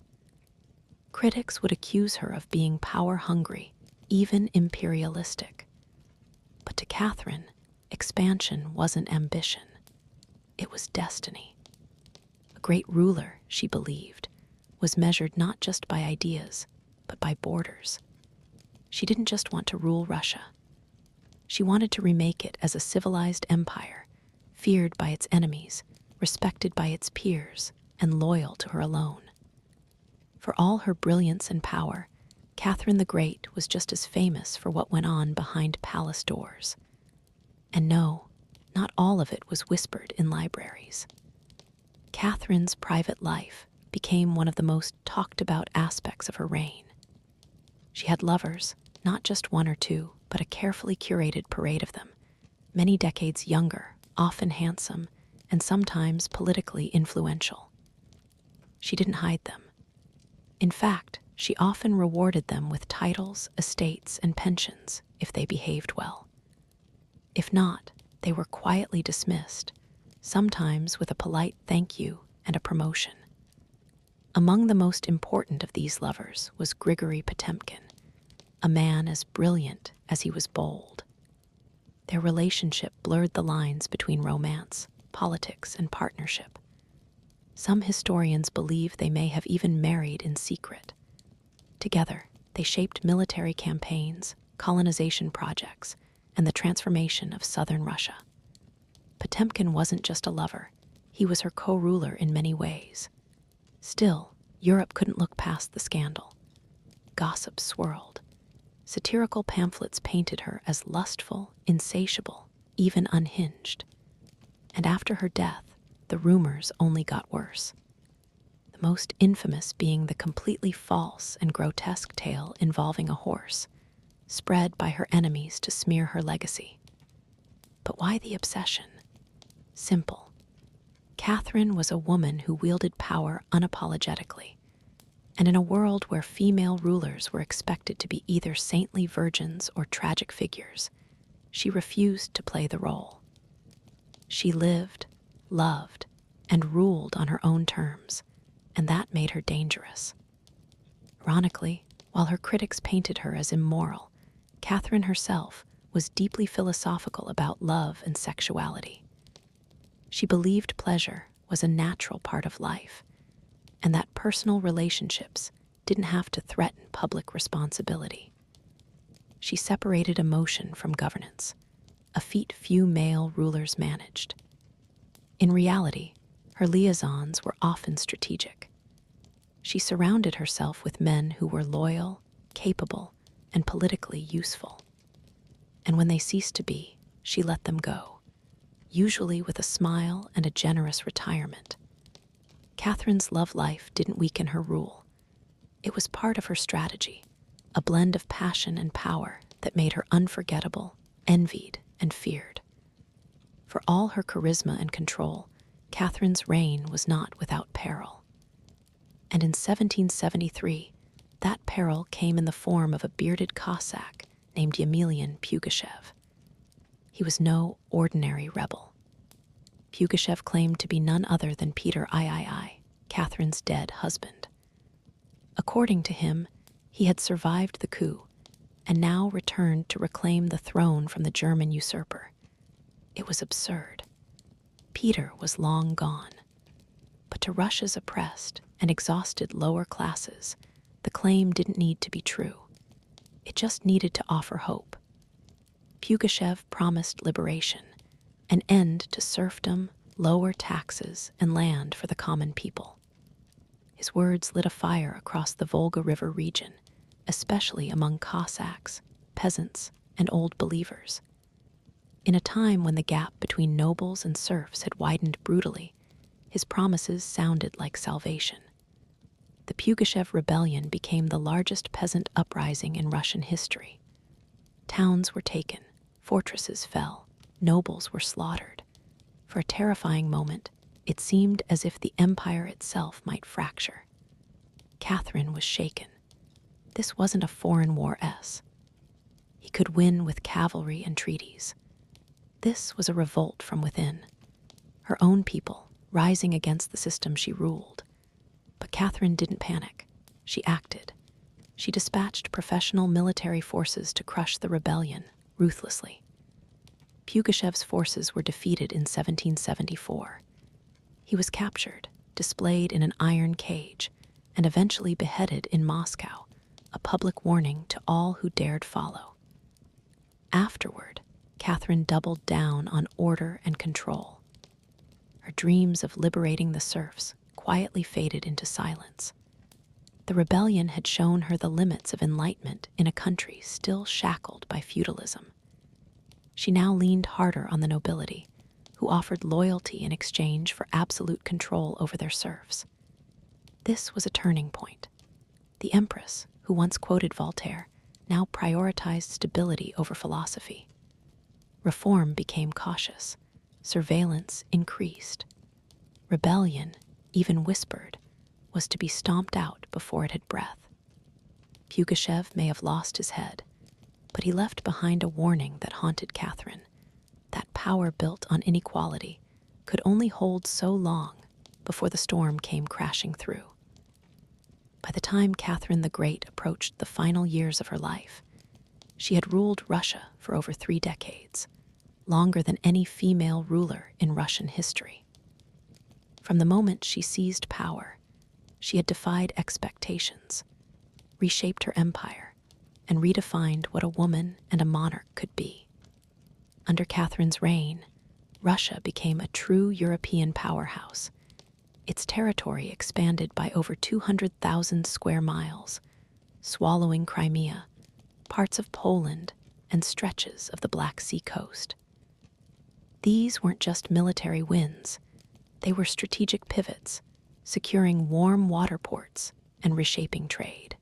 Critics would accuse her of being power-hungry, even imperialistic. But to Catherine, expansion wasn't ambition. It was destiny. A great ruler, she believed, was measured not just by ideas, but by borders. She didn't just want to rule Russia. She wanted to remake it as a civilized empire, feared by its enemies, respected by its peers, and loyal to her alone. For all her brilliance and power, Catherine the Great was just as famous for what went on behind palace doors. And no, not all of it was whispered in libraries. Catherine's private life became one of the most talked about aspects of her reign. She had lovers, not just one or two, but a carefully curated parade of them, many decades younger, often handsome, and sometimes politically influential. She didn't hide them. In fact, she often rewarded them with titles, estates, and pensions if they behaved well. If not, they were quietly dismissed, sometimes with a polite thank you and a promotion. Among the most important of these lovers was Grigory Potemkin, a man as brilliant as he was bold. Their relationship blurred the lines between romance, politics, and partnership. Some historians believe they may have even married in secret. Together, they shaped military campaigns, colonization projects, and the transformation of southern Russia. Potemkin wasn't just a lover, he was her co-ruler in many ways. Still, Europe couldn't look past the scandal. Gossip swirled. Satirical pamphlets painted her as lustful, insatiable, even unhinged. And after her death, the rumors only got worse. The most infamous being the completely false and grotesque tale involving a horse, spread by her enemies to smear her legacy. But why the obsession? Simple. Catherine was a woman who wielded power unapologetically, and in a world where female rulers were expected to be either saintly virgins or tragic figures, she refused to play the role. She lived, loved, and ruled on her own terms, and that made her dangerous. Ironically, while her critics painted her as immoral, Catherine herself was deeply philosophical about love and sexuality. She believed pleasure was a natural part of life, and that personal relationships didn't have to threaten public responsibility. She separated emotion from governance, a feat few male rulers managed. In reality, her liaisons were often strategic. She surrounded herself with men who were loyal, capable, and politically useful. And when they ceased to be, she let them go, usually with a smile and a generous retirement. Catherine's love life didn't weaken her rule. It was part of her strategy, a blend of passion and power that made her unforgettable, envied, and feared. For all her charisma and control, Catherine's reign was not without peril. And in 1773, that peril came in the form of a bearded Cossack named Yemilian Pugachev. He was no ordinary rebel. Pugachev claimed to be none other than Peter III, Catherine's dead husband. According to him, he had survived the coup and now returned to reclaim the throne from the German usurper. It was absurd. Peter was long gone. But to Russia's oppressed and exhausted lower classes, the claim didn't need to be true. It just needed to offer hope. Pugachev promised liberation, an end to serfdom, lower taxes, and land for the common people. His words lit a fire across the Volga River region, especially among Cossacks, peasants, and old believers. In a time when the gap between nobles and serfs had widened brutally, his promises sounded like salvation. The Pugachev Rebellion became the largest peasant uprising in Russian history. Towns were taken, fortresses fell, nobles were slaughtered. For a terrifying moment, it seemed as if the empire itself might fracture. Catherine was shaken. This wasn't a foreign war-ess. He could win with cavalry and treaties. This was a revolt from within. Her own people, rising against the system she ruled. But Catherine didn't panic. She acted. She dispatched professional military forces to crush the rebellion, ruthlessly. Pugachev's forces were defeated in 1774. He was captured, displayed in an iron cage, and eventually beheaded in Moscow, a public warning to all who dared follow. Afterward, Catherine doubled down on order and control. Her dreams of liberating the serfs quietly faded into silence. The rebellion had shown her the limits of enlightenment in a country still shackled by feudalism. She now leaned harder on the nobility, who offered loyalty in exchange for absolute control over their serfs. This was a turning point. The Empress, who once quoted Voltaire, now prioritized stability over philosophy. Reform became cautious. Surveillance increased. Rebellion, even whispered, was to be stomped out before it had breath. Pugachev may have lost his head, but he left behind a warning that haunted Catherine. That power built on inequality could only hold so long before the storm came crashing through. By the time Catherine the Great approached the final years of her life, she had ruled Russia for over 3 decades, longer than any female ruler in Russian history. From the moment she seized power, she had defied expectations, reshaped her empire, and redefined what a woman and a monarch could be. Under Catherine's reign, Russia became a true European powerhouse. Its territory expanded by over 200,000 square miles, swallowing Crimea, parts of Poland, and stretches of the Black Sea coast. These weren't just military wins. They were strategic pivots, securing warm water ports and reshaping trade.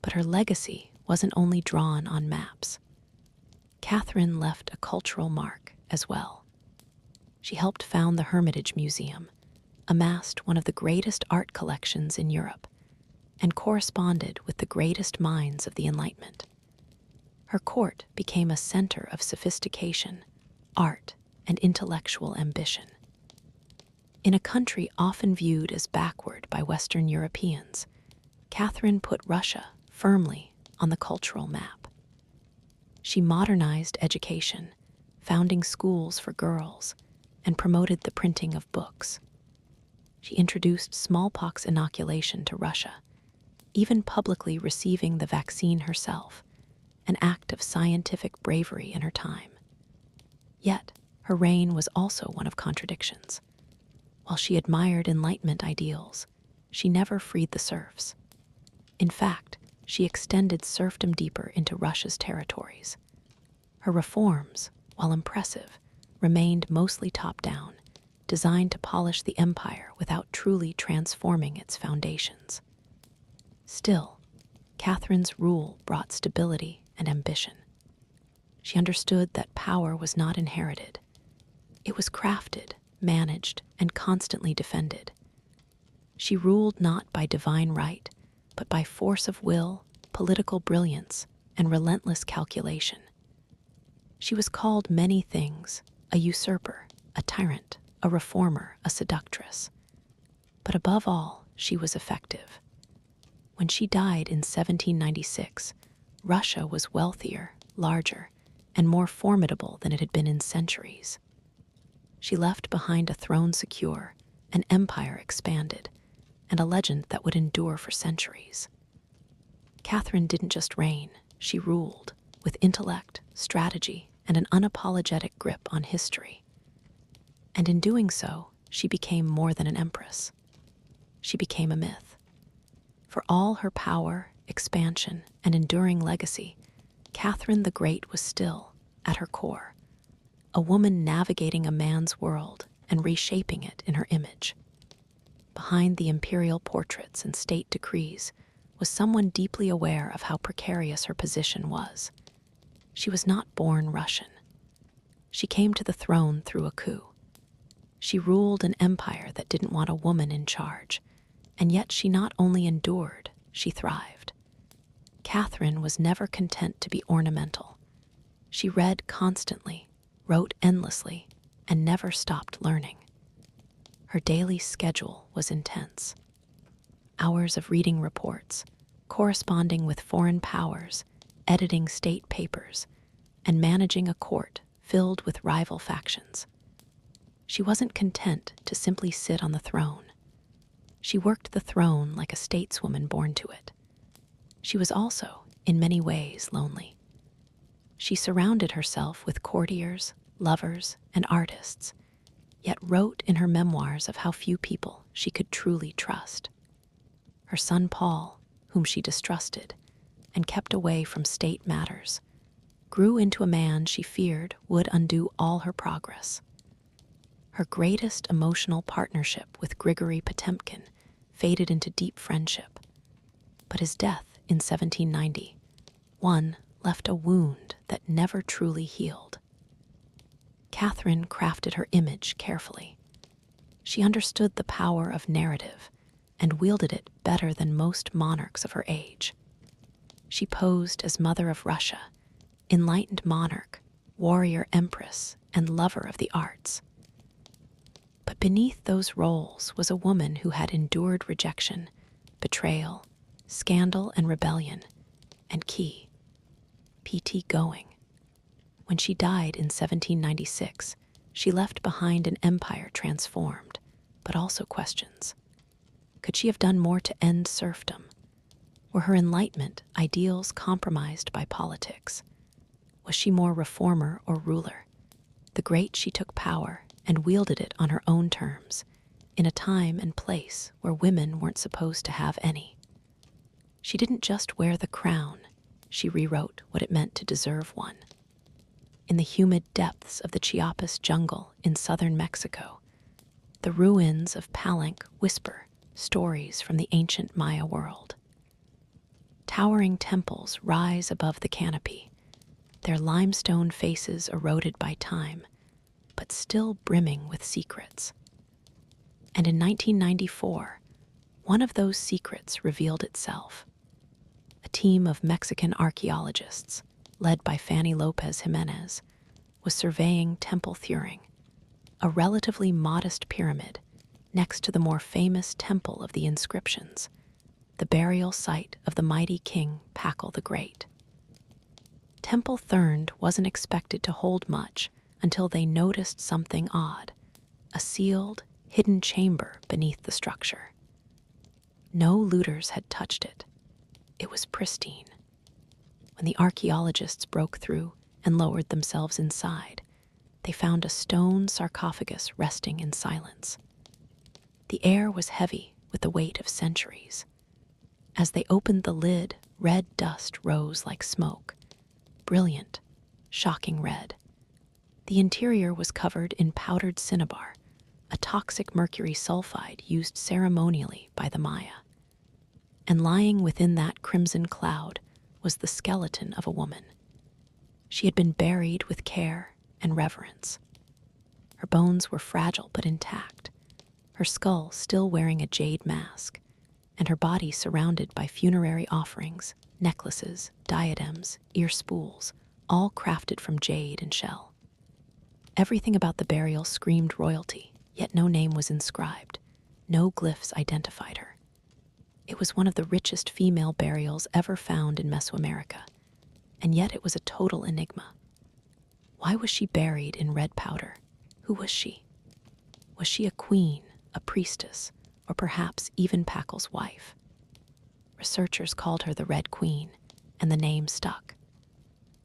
But her legacy wasn't only drawn on maps. Catherine left a cultural mark as well. She helped found the Hermitage Museum, amassed one of the greatest art collections in Europe, and corresponded with the greatest minds of the Enlightenment. Her court became a center of sophistication, art, and intellectual ambition. In a country often viewed as backward by Western Europeans, Catherine put Russia firmly on the cultural map. She modernized education, founding schools for girls, and promoted the printing of books. She introduced smallpox inoculation to Russia, even publicly receiving the vaccine herself, an act of scientific bravery in her time. Yet, her reign was also one of contradictions. While she admired Enlightenment ideals, she never freed the serfs. In fact, she extended serfdom deeper into Russia's territories. Her reforms, while impressive, remained mostly top-down, designed to polish the empire without truly transforming its foundations. Still, Catherine's rule brought stability and ambition. She understood that power was not inherited. It was crafted, managed, and constantly defended. She ruled not by divine right, but by force of will, political brilliance, and relentless calculation. She was called many things: a usurper, a tyrant, a reformer, a seductress. But above all, she was effective. When she died in 1796, Russia was wealthier, larger, and more formidable than it had been in centuries. She left behind a throne secure, an empire expanded, and a legend that would endure for centuries. Catherine didn't just reign, she ruled, with intellect, strategy, and an unapologetic grip on history. And in doing so, she became more than an empress. She became a myth. For all her power, expansion, and enduring legacy, Catherine the Great was still, at her core, a woman navigating a man's world and reshaping it in her image. Behind the imperial portraits and state decrees was someone deeply aware of how precarious her position was. She was not born Russian. She came to the throne through a coup. She ruled an empire that didn't want a woman in charge, and yet she not only endured, she thrived. Catherine was never content to be ornamental. She read constantly, wrote endlessly, and never stopped learning. Her daily schedule was intense. Hours of reading reports, corresponding with foreign powers, editing state papers, and managing a court filled with rival factions. She wasn't content to simply sit on the throne. She worked the throne like a stateswoman born to it. She was also, in many ways, lonely. She surrounded herself with courtiers, lovers, and artists, yet wrote in her memoirs of how few people she could truly trust. Her son Paul, whom she distrusted and kept away from state matters, grew into a man she feared would undo all her progress. Her greatest emotional partnership with Grigory Potemkin faded into deep friendship, but his death in 1791 left a wound that never truly healed. Catherine crafted her image carefully. She understood the power of narrative and wielded it better than most monarchs of her age. She posed as Mother of Russia, enlightened monarch, warrior empress, and lover of the arts. But beneath those roles was a woman who had endured rejection, betrayal, scandal, and rebellion, and PT going. When she died in 1796, she left behind an empire transformed, but also questions. Could she have done more to end serfdom? Were her Enlightenment ideals compromised by politics? Was she more reformer or ruler? The Great, she took power and wielded it on her own terms, in a time and place where women weren't supposed to have any. She didn't just wear the crown, she rewrote what it meant to deserve one. In the humid depths of the Chiapas jungle in southern Mexico, the ruins of Palenque whisper stories from the ancient Maya world. Towering temples rise above the canopy, their limestone faces eroded by time, but still brimming with secrets. And in 1994, one of those secrets revealed itself. A team of Mexican archaeologists, led by Fanny Lopez Jimenez, was surveying Temple Thuring, a relatively modest pyramid next to the more famous Temple of the Inscriptions, the burial site of the mighty king Pakal the Great. Temple Thurn wasn't expected to hold much until they noticed something odd, a sealed, hidden chamber beneath the structure. No looters had touched it. It was pristine. When the archaeologists broke through and lowered themselves inside, they found a stone sarcophagus resting in silence. The air was heavy with the weight of centuries. As they opened the lid, red dust rose like smoke, brilliant, shocking red. The interior was covered in powdered cinnabar, a toxic mercury sulfide used ceremonially by the Maya. And lying within that crimson cloud was the skeleton of a woman. She had been buried with care and reverence. Her bones were fragile but intact, her skull still wearing a jade mask, and her body surrounded by funerary offerings, necklaces, diadems, ear spools, all crafted from jade and shell. Everything about the burial screamed royalty, yet no name was inscribed. No glyphs identified her. It was one of the richest female burials ever found in Mesoamerica, and yet it was a total enigma. Why was she buried in red powder? Who was she? Was she a queen, a priestess, or perhaps even Packel's wife? Researchers called her the Red Queen, and the name stuck.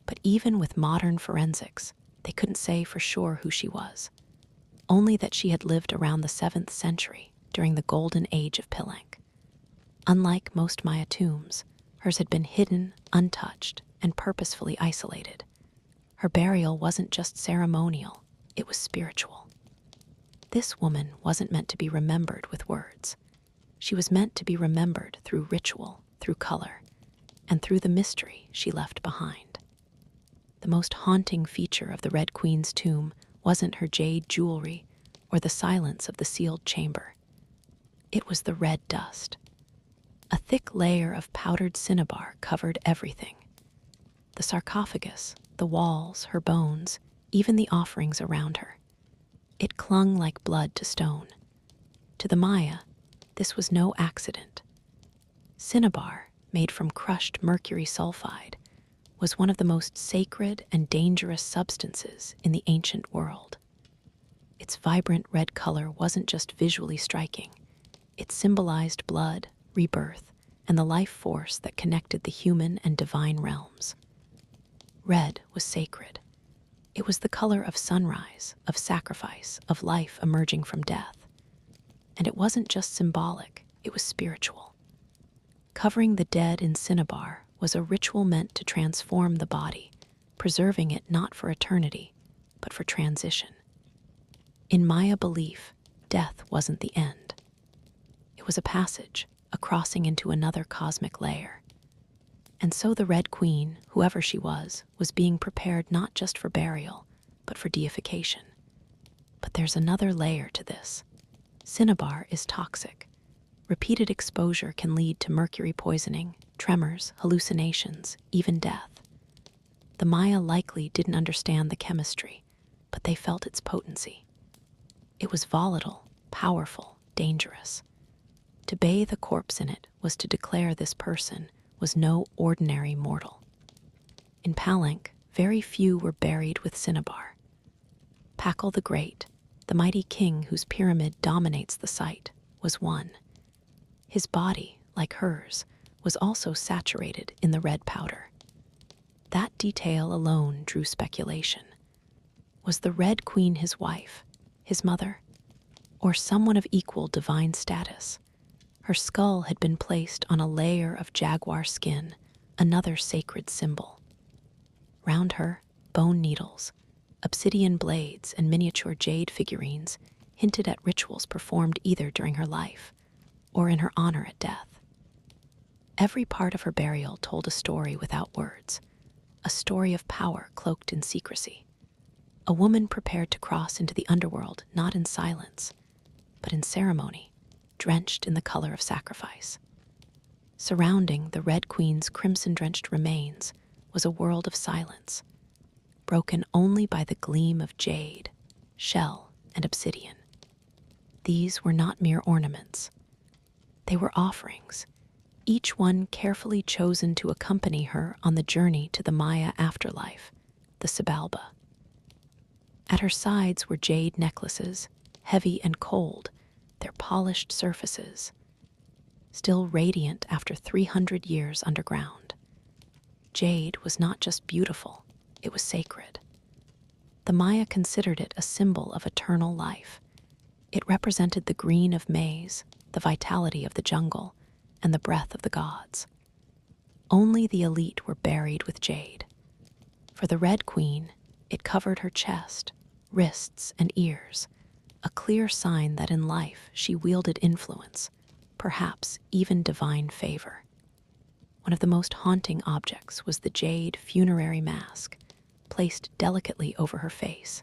But even with modern forensics, they couldn't say for sure who she was, only that she had lived around the 7th century during the golden age of Pilank. Unlike most Maya tombs, hers had been hidden, untouched, and purposefully isolated. Her burial wasn't just ceremonial, it was spiritual. This woman wasn't meant to be remembered with words. She was meant to be remembered through ritual, through color, and through the mystery she left behind. The most haunting feature of the Red Queen's tomb wasn't her jade jewelry or the silence of the sealed chamber. It was the red dust. A thick layer of powdered cinnabar covered everything. The sarcophagus, the walls, her bones, even the offerings around her. It clung like blood to stone. To the Maya, this was no accident. Cinnabar, made from crushed mercury sulfide, was one of the most sacred and dangerous substances in the ancient world. Its vibrant red color wasn't just visually striking. It symbolized blood, rebirth, and the life force that connected the human and divine realms. Red was sacred. It was the color of sunrise, of sacrifice, of life emerging from death. And it wasn't just symbolic, it was spiritual. Covering the dead in cinnabar was a ritual meant to transform the body, preserving it not for eternity, but for transition. In Maya belief, death wasn't the end. It was a passage, a crossing into another cosmic layer. And so the Red Queen, whoever she was being prepared not just for burial, but for deification. But there's another layer to this. Cinnabar is toxic. Repeated exposure can lead to mercury poisoning, tremors, hallucinations, even death. The Maya likely didn't understand the chemistry, but they felt its potency. It was volatile, powerful, dangerous. To bathe a corpse in it was to declare this person was no ordinary mortal. In Palenque, very few were buried with cinnabar. Pakal the Great, the mighty king whose pyramid dominates the site, was one. His body, like hers, was also saturated in the red powder. That detail alone drew speculation. Was the Red Queen his wife, his mother, or someone of equal divine status? Her skull had been placed on a layer of jaguar skin, another sacred symbol. Round her, bone needles, obsidian blades, and miniature jade figurines hinted at rituals performed either during her life or in her honor at death. Every part of her burial told a story without words, a story of power cloaked in secrecy. A woman prepared to cross into the underworld not in silence, but in ceremony, drenched in the color of sacrifice. Surrounding the Red Queen's crimson-drenched remains was a world of silence, broken only by the gleam of jade, shell, and obsidian. These were not mere ornaments. They were offerings, each one carefully chosen to accompany her on the journey to the Maya afterlife, the Xibalba. At her sides were jade necklaces, heavy and cold, their polished surfaces still radiant after 300 years underground. Jade was not just beautiful, it was sacred. The Maya considered it a symbol of eternal life. It represented the green of maize, the vitality of the jungle, and the breath of the gods. Only the elite were buried with jade. For the Red Queen, it covered her chest, wrists, and ears, a clear sign that in life she wielded influence, perhaps even divine favor. One of the most haunting objects was the jade funerary mask, placed delicately over her face.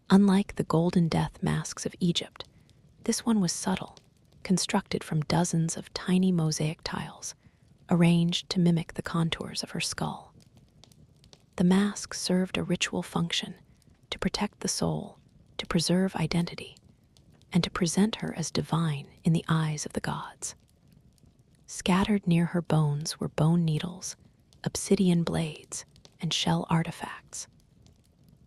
Unlike the golden death masks of Egypt, this one was subtle, constructed from dozens of tiny mosaic tiles, arranged to mimic the contours of her skull. The mask served a ritual function to protect the soul, to preserve identity, and to present her as divine in the eyes of the gods. Scattered near her bones were bone needles, obsidian blades, and shell artifacts.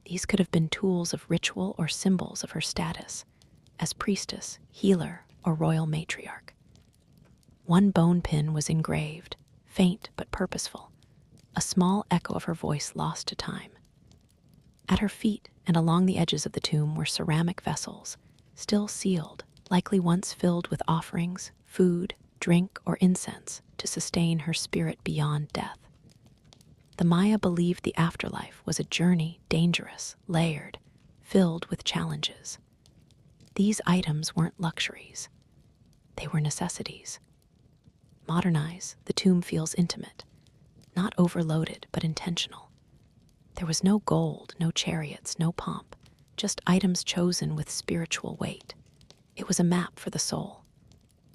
These could have been tools of ritual or symbols of her status as priestess, healer, or royal matriarch. One bone pin was engraved, faint but purposeful, a small echo of her voice lost to time. At her feet and along the edges of the tomb were ceramic vessels, still sealed, likely once filled with offerings, food, drink, or incense to sustain her spirit beyond death. The Maya believed the afterlife was a journey dangerous, layered, filled with challenges. These items weren't luxuries. They were necessities. Modernize, the tomb feels intimate, not overloaded but intentional. There was no gold, no chariots, no pomp, just items chosen with spiritual weight. It was a map for the soul.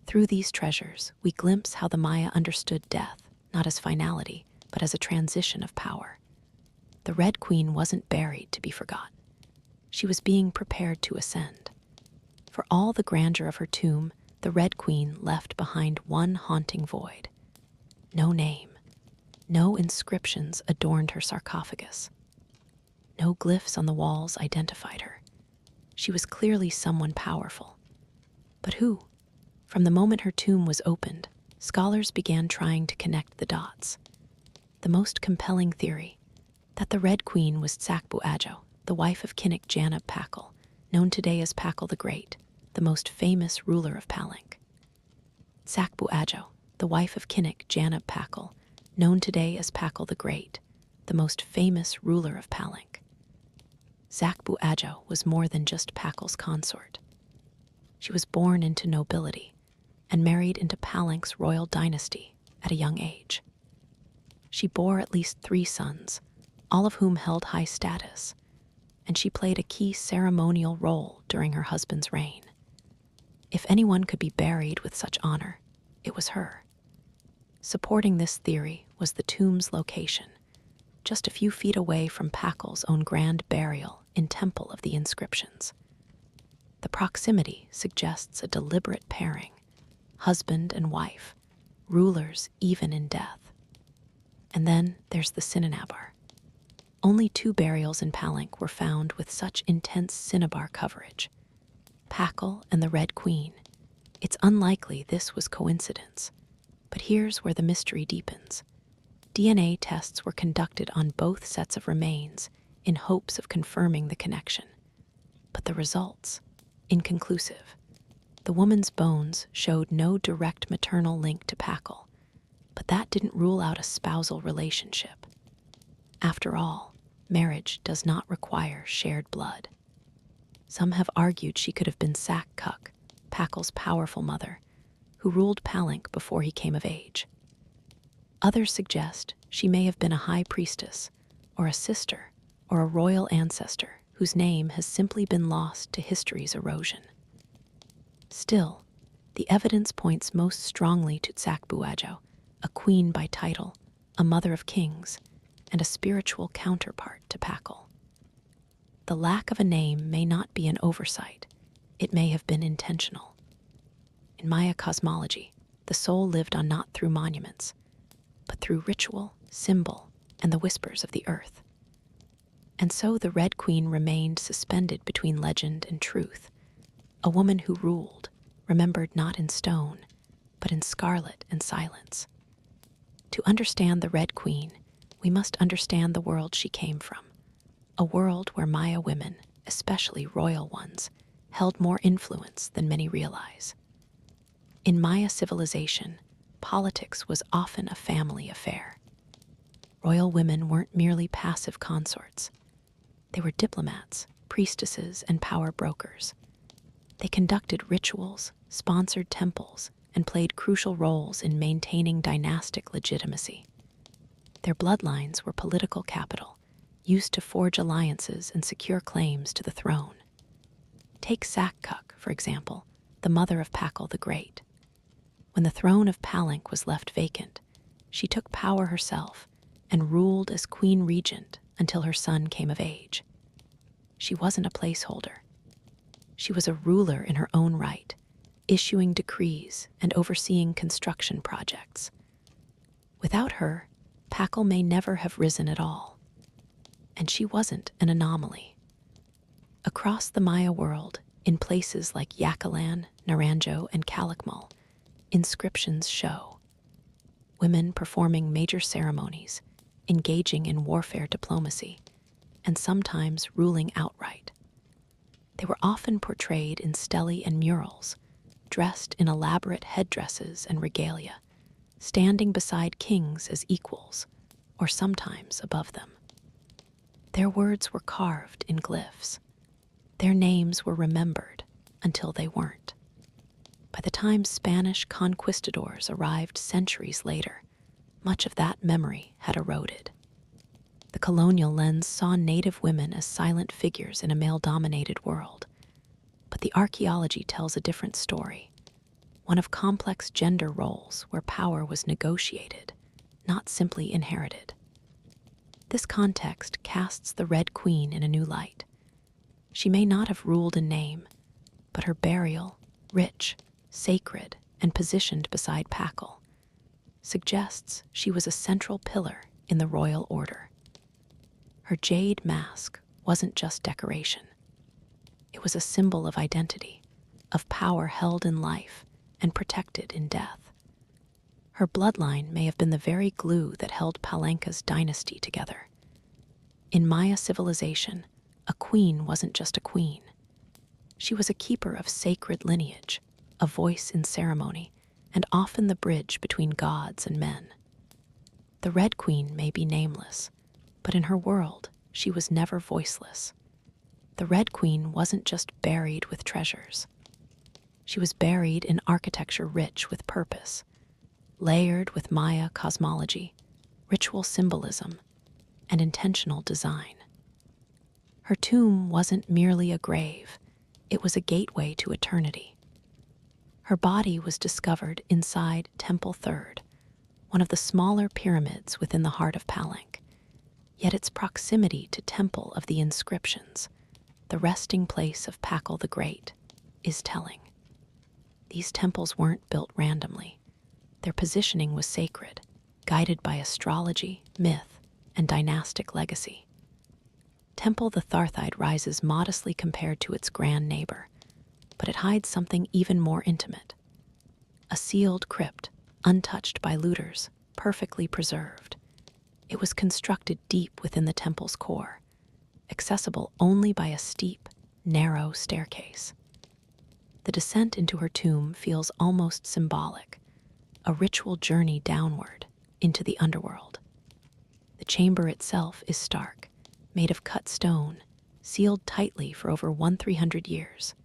Through these treasures, we glimpse how the Maya understood death, not as finality, but as a transition of power. The Red Queen wasn't buried to be forgotten. She was being prepared to ascend. For all the grandeur of her tomb, the Red Queen left behind one haunting void. No name, no inscriptions adorned her sarcophagus. No glyphs on the walls identified her. She was clearly someone powerful. But who? From the moment her tomb was opened, scholars began trying to connect the dots. The most compelling theory, that the Red Queen was Sakbu Adjo, the wife of Kinnick Janab Pakal, known today as Pakal the Great, the most famous ruler of Palank. Sakbu Adjo, the wife of Kinnick Janab Pakal, known today as Pakal the Great, the most famous ruler of Palank. Sakbu Adjo was more than just Pakal's consort. She was born into nobility and married into Palank's royal dynasty at a young age. She bore at least 3 sons, all of whom held high status, and she played a key ceremonial role during her husband's reign. If anyone could be buried with such honor, it was her. Supporting this theory was the tomb's location, just a few feet away from Pakal's own grand burial in Temple of the Inscriptions. The proximity suggests a deliberate pairing, husband and wife, rulers even in death. And then there's the Cinnabar. Only 2 burials in Palank were found with such intense cinnabar coverage. Pakal and the Red Queen. It's unlikely this was coincidence. But here's where the mystery deepens. DNA tests were conducted on both sets of remains in hopes of confirming the connection. But the results? Inconclusive. The woman's bones showed no direct maternal link to Pakal, but that didn't rule out a spousal relationship. After all, marriage does not require shared blood. Some have argued she could have been Sak Kuk, Pakal's powerful mother, who ruled Palank before he came of age. Others suggest she may have been a high priestess, or a sister, or a royal ancestor whose name has simply been lost to history's erosion. Still, the evidence points most strongly to Sakbu Adjo, a queen by title, a mother of kings, and a spiritual counterpart to Pakal. The lack of a name may not be an oversight. It may have been intentional. In Maya cosmology, the soul lived on not through monuments, but through ritual, symbol, and the whispers of the earth. And so the Red Queen remained suspended between legend and truth, a woman who ruled, remembered not in stone, but in scarlet and silence. To understand the Red Queen, we must understand the world she came from, a world where Maya women, especially royal ones, held more influence than many realize. In Maya civilization, politics was often a family affair. Royal women weren't merely passive consorts. They were diplomats, priestesses, and power brokers. They conducted rituals, sponsored temples, and played crucial roles in maintaining dynastic legitimacy. Their bloodlines were political capital, used to forge alliances and secure claims to the throne. Take Sakkuk, for example, the mother of Pakal the Great. When the throne of Palank was left vacant, she took power herself and ruled as queen regent until her son came of age. She wasn't a placeholder. She was a ruler in her own right, issuing decrees and overseeing construction projects. Without her, Pakal may never have risen at all. And she wasn't an anomaly. Across the Maya world, in places like Yakalan, Naranjo, and Calakmul, inscriptions show women performing major ceremonies, engaging in warfare diplomacy, and sometimes ruling outright. They were often portrayed in stelae and murals, dressed in elaborate headdresses and regalia, standing beside kings as equals, or sometimes above them. Their words were carved in glyphs. Their names were remembered until they weren't. By the time Spanish conquistadors arrived centuries later, much of that memory had eroded. The colonial lens saw native women as silent figures in a male-dominated world. But the archaeology tells a different story, one of complex gender roles where power was negotiated, not simply inherited. This context casts the Red Queen in a new light. She may not have ruled in name, but her burial, rich, sacred, and positioned beside Pakal, suggests she was a central pillar in the royal order. Her jade mask wasn't just decoration. It was a symbol of identity, of power held in life and protected in death. Her bloodline may have been the very glue that held Palanca's dynasty together. In Maya civilization, a queen wasn't just a queen. She was a keeper of sacred lineage, a voice in ceremony, and often the bridge between gods and men. The Red Queen may be nameless, but in her world, she was never voiceless. The Red Queen wasn't just buried with treasures. She was buried in architecture rich with purpose, layered with Maya cosmology, ritual symbolism, and intentional design. Her tomb wasn't merely a grave, it was a gateway to eternity. Her body was discovered inside Temple Third, one of the smaller pyramids within the heart of Palenque. Yet its proximity to Temple of the Inscriptions, the resting place of Pakal the Great, is telling. These temples weren't built randomly. Their positioning was sacred, guided by astrology, myth, and dynastic legacy. Temple the Tharthide rises modestly compared to its grand neighbor, but it hides something even more intimate. A sealed crypt, untouched by looters, perfectly preserved. It was constructed deep within the temple's core, accessible only by a steep, narrow staircase. The descent into her tomb feels almost symbolic, a ritual journey downward into the underworld. The chamber itself is stark, made of cut stone, sealed tightly for over 1,300 years.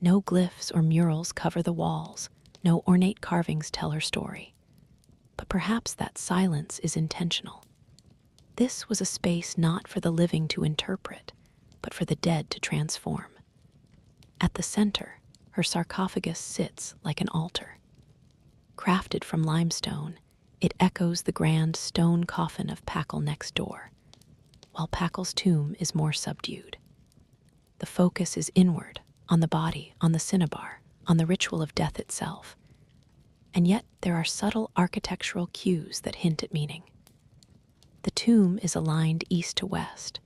No glyphs or murals cover the walls, no ornate carvings tell her story. But perhaps that silence is intentional. This was a space not for the living to interpret, but for the dead to transform. At the center, her sarcophagus sits like an altar. Crafted from limestone, it echoes the grand stone coffin of Pakal next door, while Pakal's tomb is more subdued. The focus is inward, on the body, on the cinnabar, on the ritual of death itself. And yet there are subtle architectural cues that hint at meaning. The tomb is aligned east to west,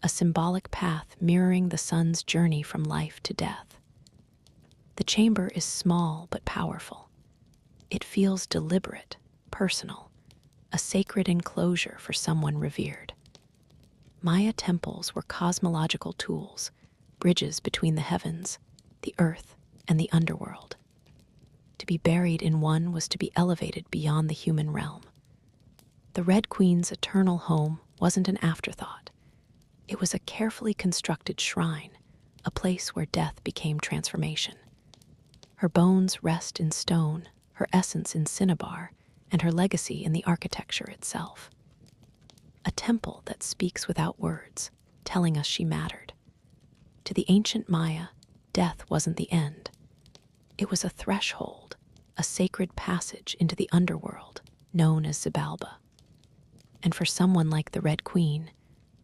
a symbolic path mirroring the sun's journey from life to death. The chamber is small but powerful. It feels deliberate, personal, a sacred enclosure for someone revered. Maya temples were cosmological tools, bridges between the heavens, the earth, and the underworld. To be buried in one was to be elevated beyond the human realm. The Red Queen's eternal home wasn't an afterthought. It was a carefully constructed shrine, a place where death became transformation. Her bones rest in stone, her essence in cinnabar, and her legacy in the architecture itself. A temple that speaks without words, telling us she mattered. To the ancient Maya, death wasn't the end. It was a threshold, a sacred passage into the underworld, known as Xibalba. And for someone like the Red Queen,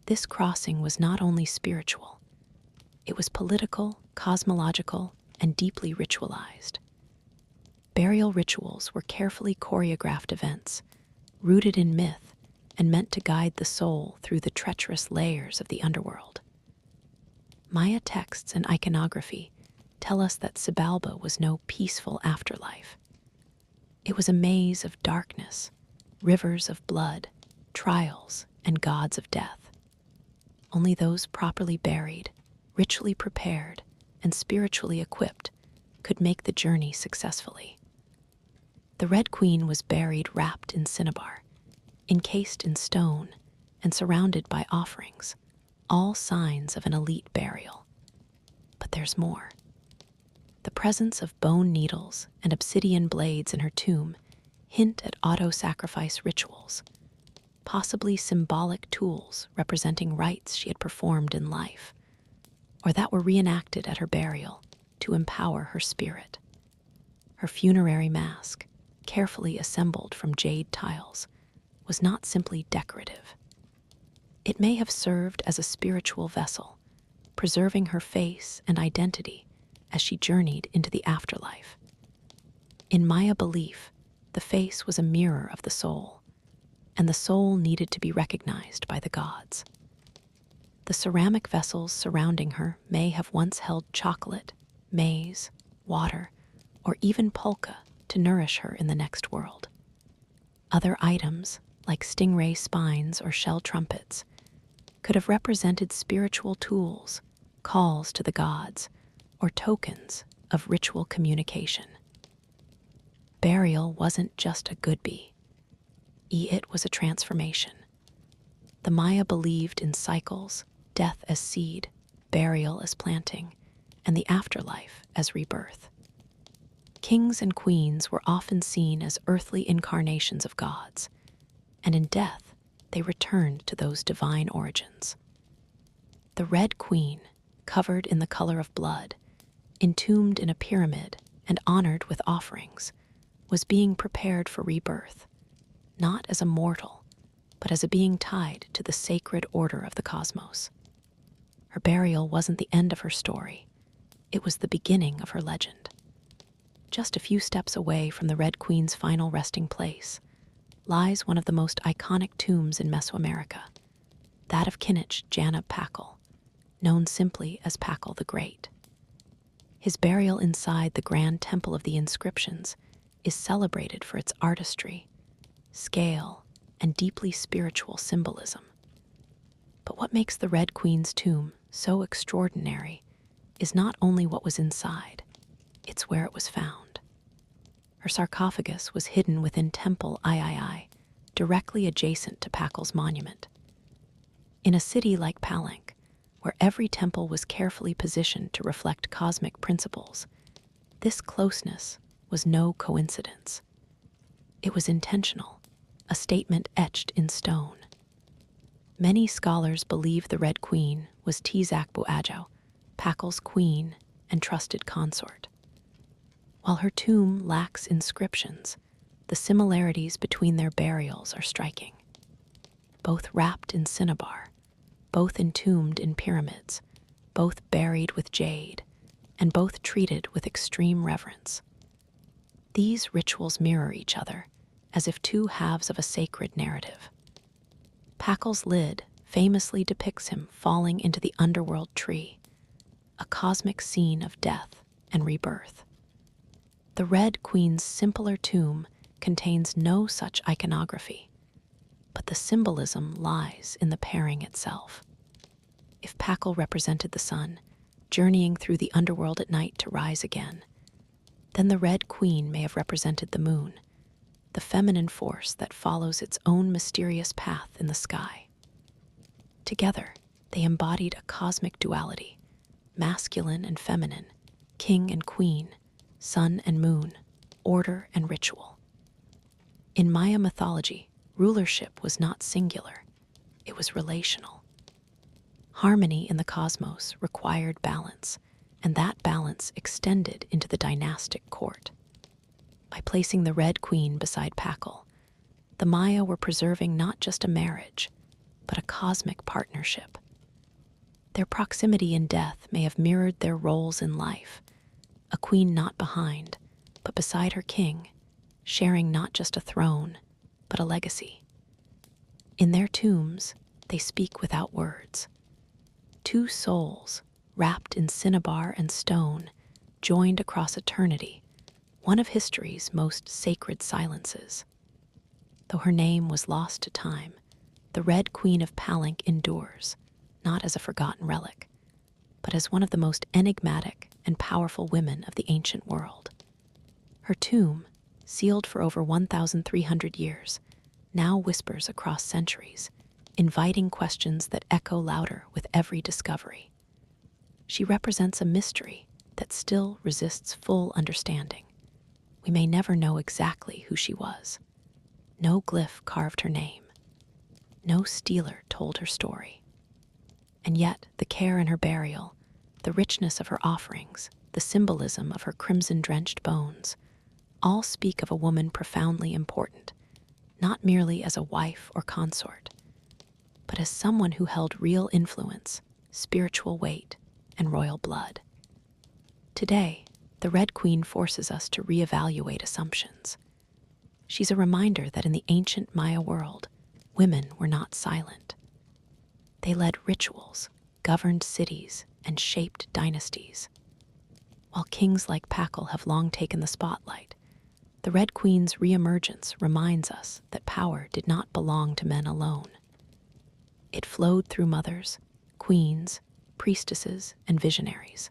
This crossing was not only spiritual, it was political, cosmological, and deeply ritualized. Burial rituals were carefully choreographed events, rooted in myth and meant to guide the soul through the treacherous layers of the underworld. Maya texts and iconography tell us that Xibalba was no peaceful afterlife. It was a maze of darkness, rivers of blood, trials, and gods of death. Only those properly buried, ritually prepared, and spiritually equipped could make the journey successfully. The Red Queen was buried wrapped in cinnabar, encased in stone, and surrounded by offerings, all signs of an elite burial. But there's more. The presence of bone needles and obsidian blades in her tomb hint at auto-sacrifice rituals, possibly symbolic tools representing rites she had performed in life, or that were reenacted at her burial to empower her spirit. Her funerary mask, carefully assembled from jade tiles, was not simply decorative. It may have served as a spiritual vessel, preserving her face and identity as she journeyed into the afterlife. In Maya belief, the face was a mirror of the soul, and the soul needed to be recognized by the gods. The ceramic vessels surrounding her may have once held chocolate, maize, water, or even polka to nourish her in the next world. Other items, like stingray spines or shell trumpets, could have represented spiritual tools, calls to the gods, or tokens of ritual communication. Burial wasn't just a goodbye. It was a transformation. The Maya believed in cycles, death as seed, burial as planting, and the afterlife as rebirth. Kings and queens were often seen as earthly incarnations of gods, and in death, they returned to those divine origins. The Red Queen, covered in the color of blood, entombed in a pyramid and honored with offerings, was being prepared for rebirth, not as a mortal, but as a being tied to the sacred order of the cosmos. Her burial wasn't the end of her story, it was the beginning of her legend. Just a few steps away from the Red Queen's final resting place lies one of the most iconic tombs in Mesoamerica, that of Kinich Janab Pakal, known simply as Pakal the Great. His burial inside the Grand Temple of the Inscriptions is celebrated for its artistry, scale, and deeply spiritual symbolism. But what makes the Red Queen's tomb so extraordinary is not only what was inside, it's where it was found. Her sarcophagus was hidden within Temple III, directly adjacent to Pakal's monument. In a city like Palenque, where every temple was carefully positioned to reflect cosmic principles, this closeness was no coincidence. It was intentional, a statement etched in stone. Many scholars believe the Red Queen was Tizak Buajau, Pakal's queen and trusted consort. While her tomb lacks inscriptions, the similarities between their burials are striking. Both wrapped in cinnabar, both entombed in pyramids, both buried with jade, and both treated with extreme reverence. These rituals mirror each other, as if two halves of a sacred narrative. Pakal's lid famously depicts him falling into the underworld tree, a cosmic scene of death and rebirth. The Red Queen's simpler tomb contains no such iconography, but the symbolism lies in the pairing itself. If Pakal represented the sun, journeying through the underworld at night to rise again, then the Red Queen may have represented the moon, the feminine force that follows its own mysterious path in the sky. Together, they embodied a cosmic duality, masculine and feminine, king and queen, sun and moon, order and ritual. In Maya mythology, rulership was not singular, it was relational. Harmony in the cosmos required balance, and that balance extended into the dynastic court. By placing the Red Queen beside Pakal, the Maya were preserving not just a marriage, but a cosmic partnership. Their proximity in death may have mirrored their roles in life, a queen not behind, but beside her king, sharing not just a throne, but a legacy. In their tombs, they speak without words. Two souls, wrapped in cinnabar and stone, joined across eternity, one of history's most sacred silences. Though her name was lost to time, the Red Queen of Palanque endures, not as a forgotten relic, but as one of the most enigmatic and powerful women of the ancient world. Her tomb, sealed for over 1,300 years, now whispers across centuries, inviting questions that echo louder with every discovery. She represents a mystery that still resists full understanding. We may never know exactly who she was. No glyph carved her name. No stealer told her story. And yet, the care in her burial, the richness of her offerings, the symbolism of her crimson-drenched bones, all speak of a woman profoundly important, not merely as a wife or consort, but as someone who held real influence, spiritual weight, and royal blood. Today, the Red Queen forces us to reevaluate assumptions. She's a reminder that in the ancient Maya world, women were not silent. They led rituals, governed cities, and shaped dynasties. While kings like Pakal have long taken the spotlight, the Red Queen's reemergence reminds us that power did not belong to men alone. It flowed through mothers, queens, priestesses, and visionaries.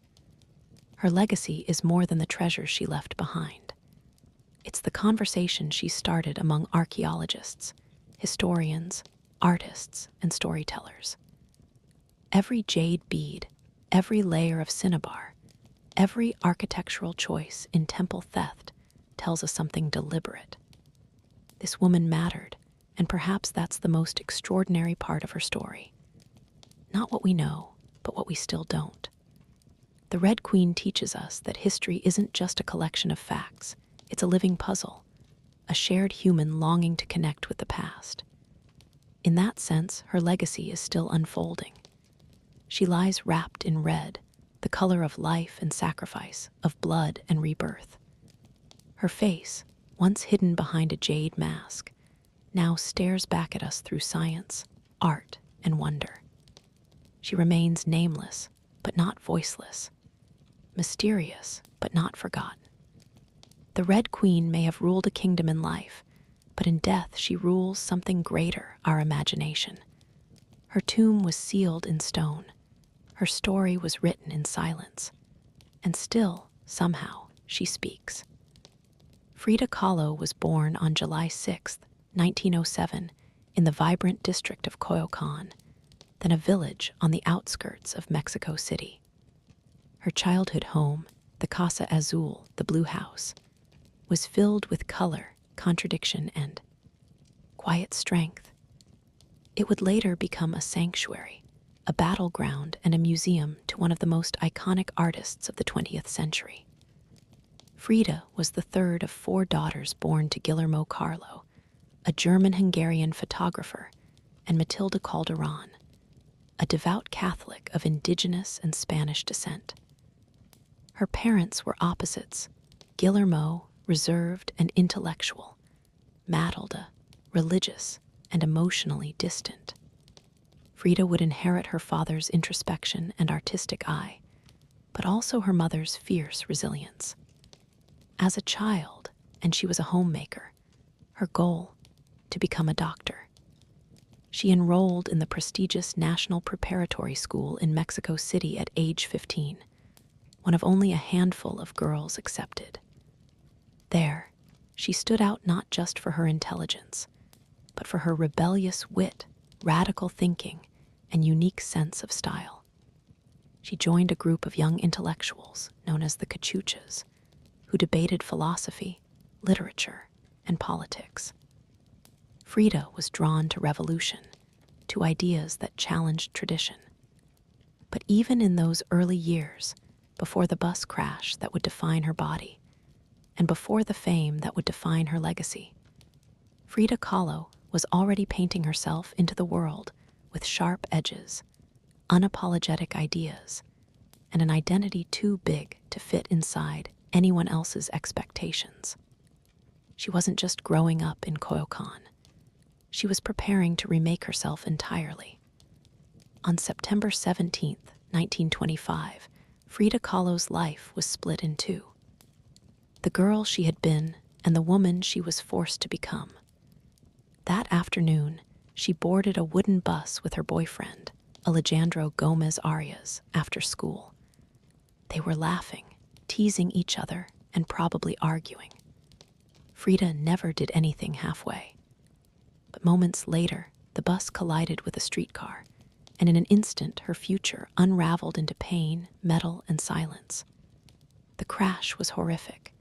Her legacy is more than the treasures she left behind. It's the conversation she started among archaeologists, historians, artists, and storytellers. Every jade bead, every layer of cinnabar, every architectural choice in temple theft tells us something deliberate. This woman mattered, and perhaps that's the most extraordinary part of her story. Not what we know, but what we still don't. The Red Queen teaches us that history isn't just a collection of facts, it's a living puzzle, a shared human longing to connect with the past. In that sense, her legacy is still unfolding. She lies wrapped in red, the color of life and sacrifice, of blood and rebirth. Her face, once hidden behind a jade mask, now stares back at us through science, art, and wonder. She remains nameless, but not voiceless, mysterious, but not forgotten. The Red Queen may have ruled a kingdom in life, but in death she rules something greater, our imagination. Her tomb was sealed in stone. Her story was written in silence. And still, somehow, she speaks. Frida Kahlo was born on July 6, 1907, in the vibrant district of Coyoacán, then a village on the outskirts of Mexico City. Her childhood home, the Casa Azul, the Blue House, was filled with color, contradiction, and quiet strength. It would later become a sanctuary, a battleground, and a museum to one of the most iconic artists of the 20th century. Frida was the third of 4 daughters born to Guillermo Carlo, a German-Hungarian photographer, and Matilda Calderon, a devout Catholic of indigenous and Spanish descent. Her parents were opposites, Guillermo, reserved and intellectual, Matilda, religious and emotionally distant. Frida would inherit her father's introspection and artistic eye, but also her mother's fierce resilience. As a child, and she was a homemaker, her goal, to become a doctor. She enrolled in the prestigious National Preparatory School in Mexico City at age 15, one of only a handful of girls accepted. There, she stood out not just for her intelligence, but for her rebellious wit, radical thinking, and unique sense of style. She joined a group of young intellectuals known as the Cachuchas, who debated philosophy, literature, and politics. Frida was drawn to revolution, to ideas that challenged tradition. But even in those early years, before the bus crash that would define her body, and before the fame that would define her legacy, Frida Kahlo was already painting herself into the world with sharp edges, unapologetic ideas, and an identity too big to fit inside anyone else's expectations. She wasn't just growing up in Koyokan. She was preparing to remake herself entirely. On September 17th, 1925, Frida Kahlo's life was split in two. The girl she had been and the woman she was forced to become. That afternoon, she boarded a wooden bus with her boyfriend, Alejandro Gomez Arias, after school. They were laughing, teasing each other, and probably arguing. Frida never did anything halfway. But moments later, the bus collided with a streetcar, and in an instant her future unraveled into pain, metal, and silence. The crash was horrific.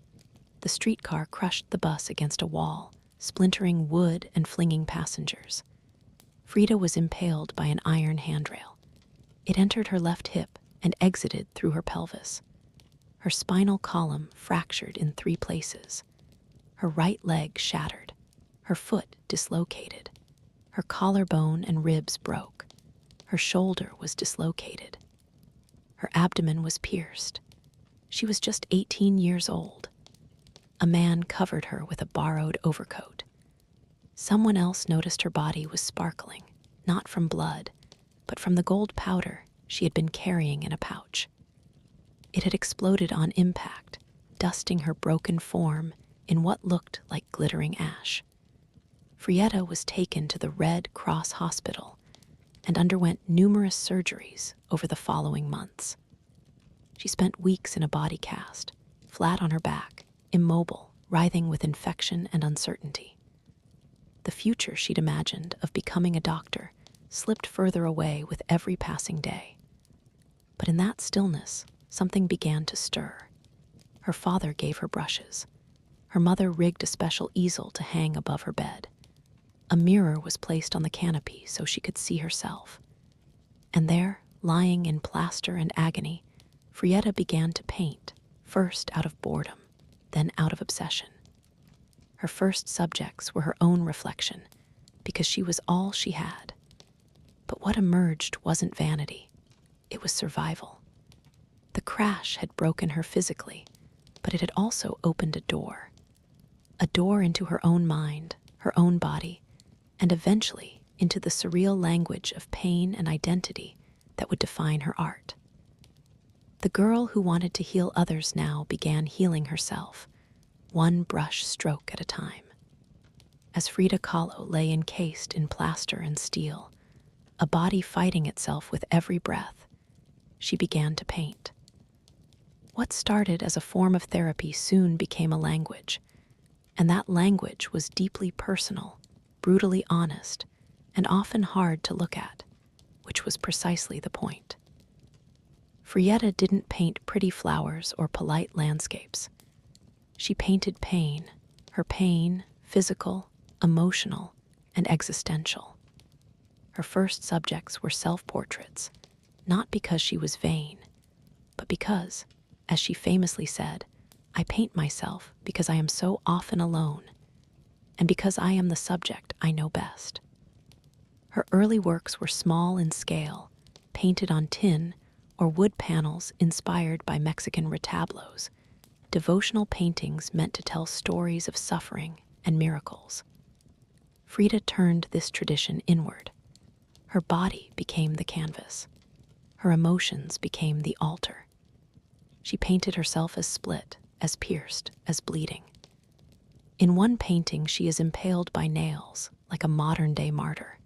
The streetcar crushed the bus against a wall, splintering wood and flinging passengers. Frida was impaled by an iron handrail. It entered her left hip and exited through her pelvis. Her spinal column fractured in 3 places. Her right leg shattered, her foot dislocated. Her collarbone and ribs broke. Her shoulder was dislocated. Her abdomen was pierced. She was just 18 years old. A man covered her with a borrowed overcoat. Someone else noticed her body was sparkling, not from blood, but from the gold powder she had been carrying in a pouch. It had exploded on impact, dusting her broken form in what looked like glittering ash. Frietta was taken to the Red Cross Hospital and underwent numerous surgeries over the following months. She spent weeks in a body cast, flat on her back, immobile, writhing with infection and uncertainty. The future she'd imagined of becoming a doctor slipped further away with every passing day. But in that stillness, something began to stir. Her father gave her brushes. Her mother rigged a special easel to hang above her bed. A mirror was placed on the canopy so she could see herself. And there, lying in plaster and agony, Frietta began to paint, first out of boredom, then out of obsession. Her first subjects were her own reflection, because she was all she had. But what emerged wasn't vanity. It was survival. The crash had broken her physically, but it had also opened a door into her own mind, her own body, and eventually into the surreal language of pain and identity that would define her art. The girl who wanted to heal others now began healing herself, one brush stroke at a time. As Frida Kahlo lay encased in plaster and steel, a body fighting itself with every breath, she began to paint. What started as a form of therapy soon became a language, and that language was deeply personal, brutally honest, and often hard to look at, which was precisely the point. Frietta didn't paint pretty flowers or polite landscapes. She painted pain, her pain, physical, emotional, and existential. Her first subjects were self-portraits, not because she was vain, but because, as she famously said, "I paint myself because I am so often alone, and because I am the subject I know best." Her early works were small in scale, painted on tin or wood panels inspired by Mexican retablos, devotional paintings meant to tell stories of suffering and miracles. Frida turned this tradition inward. Her body became the canvas. Her emotions became the altar. She painted herself as split, as pierced, as bleeding. In one painting, she is impaled by nails, like a modern-day martyr.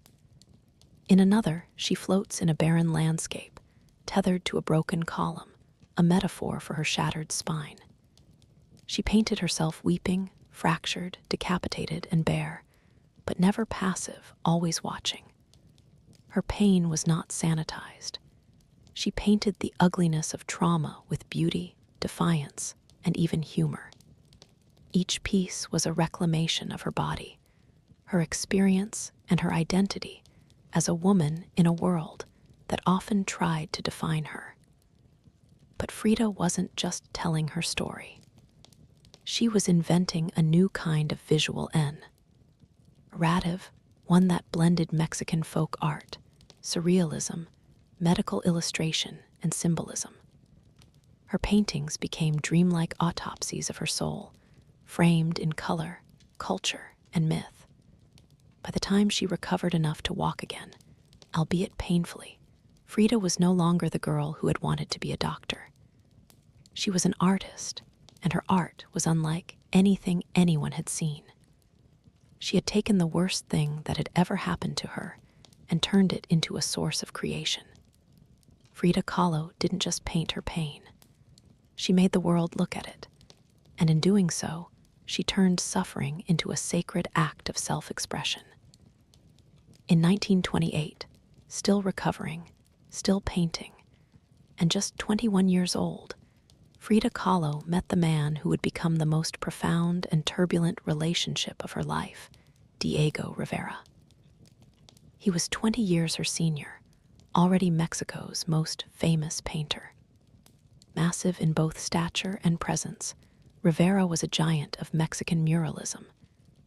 In another, she floats in a barren landscape, tethered to a broken column, a metaphor for her shattered spine. She painted herself weeping, fractured, decapitated, and bare, but never passive, always watching. Her pain was not sanitized. She painted the ugliness of trauma with beauty, defiance, and even humor. Each piece was a reclamation of her body, her experience, and her identity as a woman in a world that often tried to define her. But Frida wasn't just telling her story. She was inventing a new kind of visual narrative, one that blended Mexican folk art, surrealism, medical illustration, and symbolism. Her paintings became dreamlike autopsies of her soul, framed in color, culture, and myth. By the time she recovered enough to walk again, albeit painfully, Frida was no longer the girl who had wanted to be a doctor. She was an artist, and her art was unlike anything anyone had seen. She had taken the worst thing that had ever happened to her and turned it into a source of creation. Frida Kahlo didn't just paint her pain. She made the world look at it, and in doing so, she turned suffering into a sacred act of self-expression. In 1928, still recovering, still painting, and just 21 years old, Frida Kahlo met the man who would become the most profound and turbulent relationship of her life, Diego Rivera. He was 20 years her senior, already Mexico's most famous painter. Massive in both stature and presence, Rivera was a giant of Mexican muralism,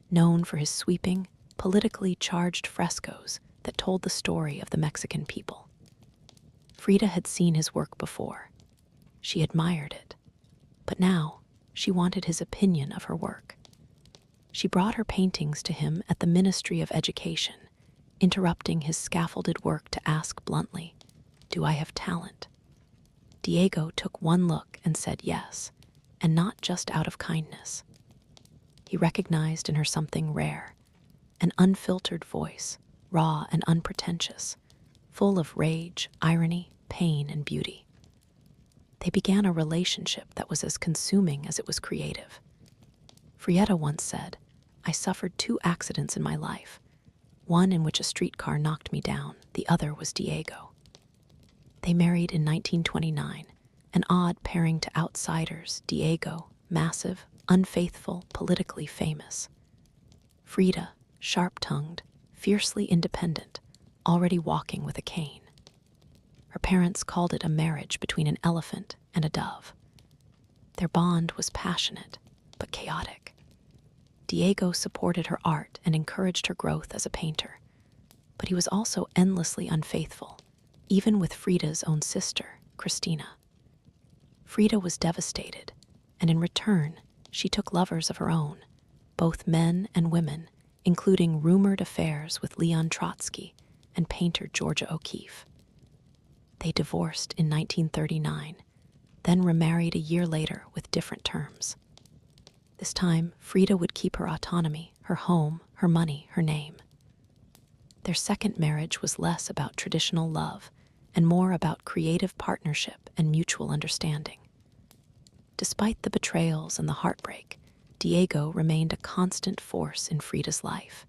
known for his sweeping, politically charged frescoes that told the story of the Mexican people. Frida had seen his work before. She admired it, but now she wanted his opinion of her work. She brought her paintings to him at the Ministry of Education, interrupting his scaffolded work to ask bluntly, "Do I have talent?" Diego took one look and said yes, and not just out of kindness. He recognized in her something rare, an unfiltered voice, raw and unpretentious, full of rage, irony, pain, and beauty. They began a relationship that was as consuming as it was creative. Frietta once said, "I suffered 2 accidents in my life, one in which a streetcar knocked me down, the other was Diego." They married in 1929, an odd pairing to outsiders, Diego, massive, unfaithful, politically famous. Frida, sharp-tongued, fiercely independent, already walking with a cane. Her parents called it a marriage between an elephant and a dove. Their bond was passionate, but chaotic. Diego supported her art and encouraged her growth as a painter, but he was also endlessly unfaithful, even with Frida's own sister, Christina. Frida was devastated, and in return, she took lovers of her own, both men and women, including rumored affairs with Leon Trotsky and painter Georgia O'Keeffe. They divorced in 1939, then remarried a year later with different terms. This time, Frida would keep her autonomy, her home, her money, her name. Their second marriage was less about traditional love and more about creative partnership and mutual understanding. Despite the betrayals and the heartbreak, Diego remained a constant force in Frida's life.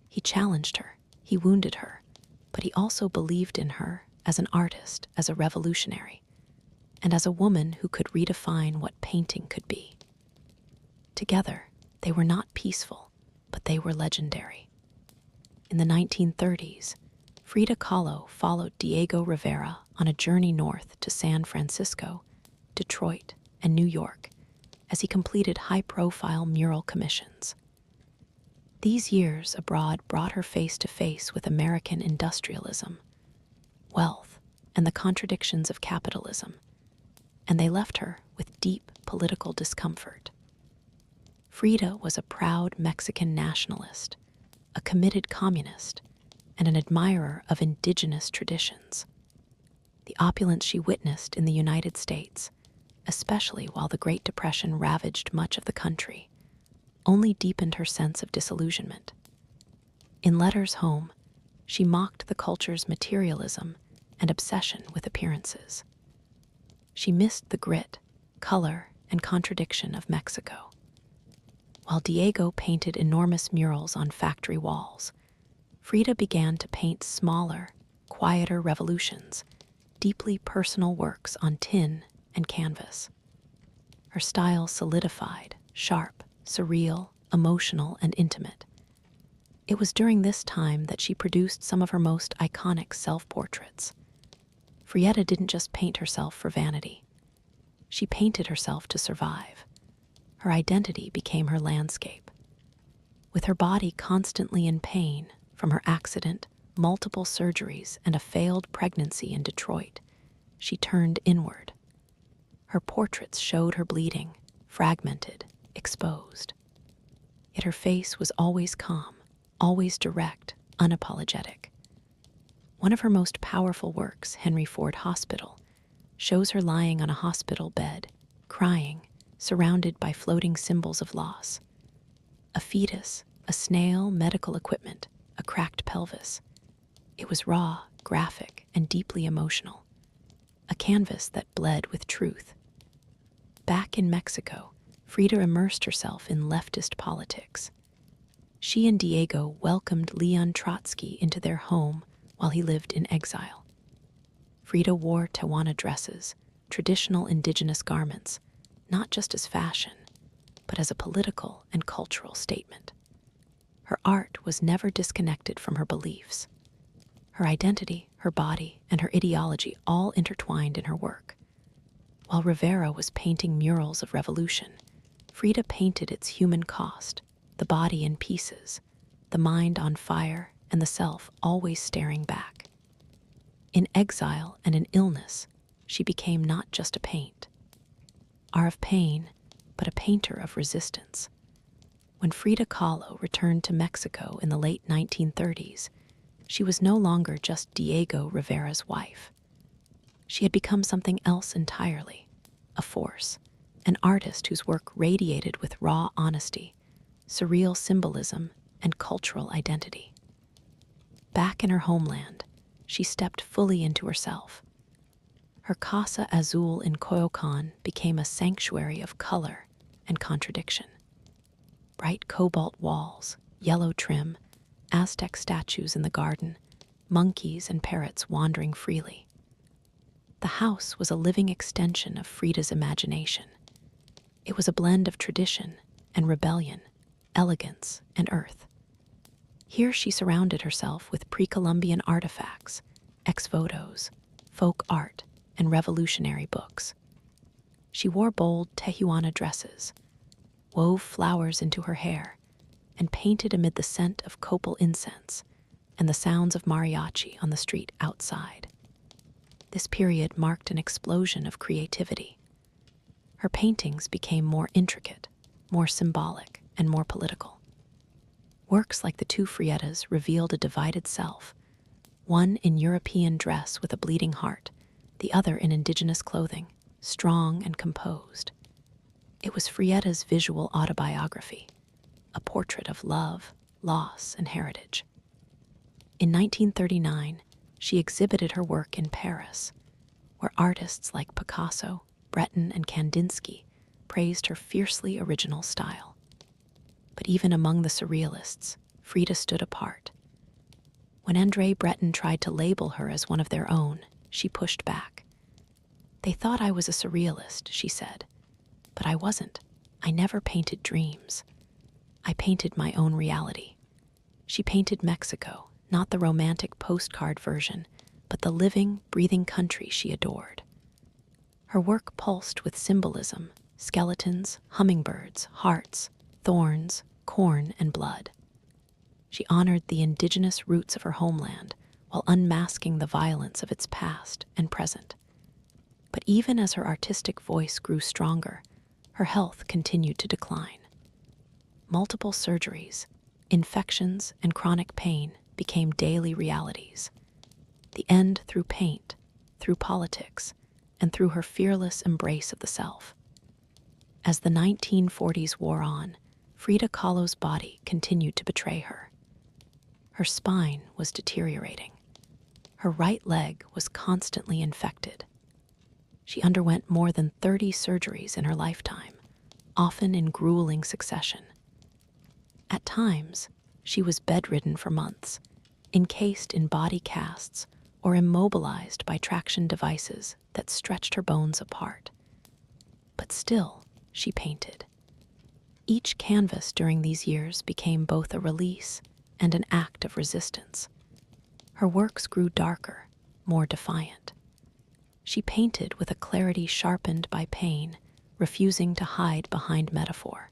He challenged her, he wounded her, but he also believed in her as an artist, as a revolutionary, and as a woman who could redefine what painting could be. Together, they were not peaceful, but they were legendary. In the 1930s, Frida Kahlo followed Diego Rivera on a journey north to San Francisco, Detroit, and New York as he completed high-profile mural commissions. These years abroad brought her face to face with American industrialism, wealth, and the contradictions of capitalism, and they left her with deep political discomfort. Frida was a proud Mexican nationalist, a committed communist, and an admirer of indigenous traditions. The opulence she witnessed in the United States, especially while the Great Depression ravaged much of the country, only deepened her sense of disillusionment. In letters home, she mocked the culture's materialism and obsession with appearances. She missed the grit, color, and contradiction of Mexico. While Diego painted enormous murals on factory walls, Frida began to paint smaller, quieter revolutions, deeply personal works on tin and canvas. Her style solidified, sharp, surreal, emotional, and intimate. It was during this time that she produced some of her most iconic self-portraits. Frietta didn't just paint herself for vanity. She painted herself to survive. Her identity became her landscape. With her body constantly in pain from her accident, multiple surgeries, and a failed pregnancy in Detroit, she turned inward. Her portraits showed her bleeding, fragmented, exposed. Yet her face was always calm, always direct, unapologetic. One of her most powerful works, Henry Ford Hospital, shows her lying on a hospital bed, crying, surrounded by floating symbols of loss. A fetus, a snail, medical equipment, a cracked pelvis. It was raw, graphic, and deeply emotional. A canvas that bled with truth. Back in Mexico, Frida immersed herself in leftist politics. She and Diego welcomed Leon Trotsky into their home while he lived in exile. Frida wore Tewana dresses, traditional indigenous garments, not just as fashion, but as a political and cultural statement. Her art was never disconnected from her beliefs. Her identity, her body, and her ideology all intertwined in her work. While Rivera was painting murals of revolution, Frida painted its human cost, the body in pieces, the mind on fire, and the self always staring back. In exile and in illness, she became not just a paint, of pain, but a painter of resistance. When Frida Kahlo returned to Mexico in the late 1930s, she was no longer just Diego Rivera's wife. She had become something else entirely, a force, an artist whose work radiated with raw honesty, surreal symbolism, and cultural identity. Back in her homeland, she stepped fully into herself. Her Casa Azul in Coyoacan became a sanctuary of color and contradiction. Bright cobalt walls, yellow trim, Aztec statues in the garden, monkeys and parrots wandering freely. The house was a living extension of Frida's imagination. It was a blend of tradition and rebellion, elegance and earth. Here she surrounded herself with pre-Columbian artifacts, ex-votos, folk art, and revolutionary books. She wore bold Tehuana dresses, wove flowers into her hair, and painted amid the scent of copal incense and the sounds of mariachi on the street outside. This period marked an explosion of creativity. Her paintings became more intricate, more symbolic, and more political. Works like the two Frietas revealed a divided self, one in European dress with a bleeding heart, the other in indigenous clothing, strong and composed. It was Frieta's visual autobiography, a portrait of love, loss, and heritage. In 1939, she exhibited her work in Paris, where artists like Picasso, Breton, and Kandinsky praised her fiercely original style. But even among the surrealists, Frida stood apart. When André Breton tried to label her as one of their own, she pushed back. "They thought I was a surrealist," she said, "but I wasn't. I never painted dreams. I painted my own reality." She painted Mexico, not the romantic postcard version, but the living, breathing country she adored. Her work pulsed with symbolism, skeletons, hummingbirds, hearts, thorns, corn, and blood. She honored the indigenous roots of her homeland while unmasking the violence of its past and present. But even as her artistic voice grew stronger, her health continued to decline. Multiple surgeries, infections, and chronic pain became daily realities. The end through paint, through politics, and through her fearless embrace of the self. As the 1940s wore on, Frida Kahlo's body continued to betray her. Her spine was deteriorating. Her right leg was constantly infected. She underwent more than 30 surgeries in her lifetime, often in grueling succession. At times, she was bedridden for months, encased in body casts or immobilized by traction devices that stretched her bones apart. But still, she painted. Each canvas during these years became both a release and an act of resistance. Her works grew darker, more defiant. She painted with a clarity sharpened by pain, refusing to hide behind metaphor.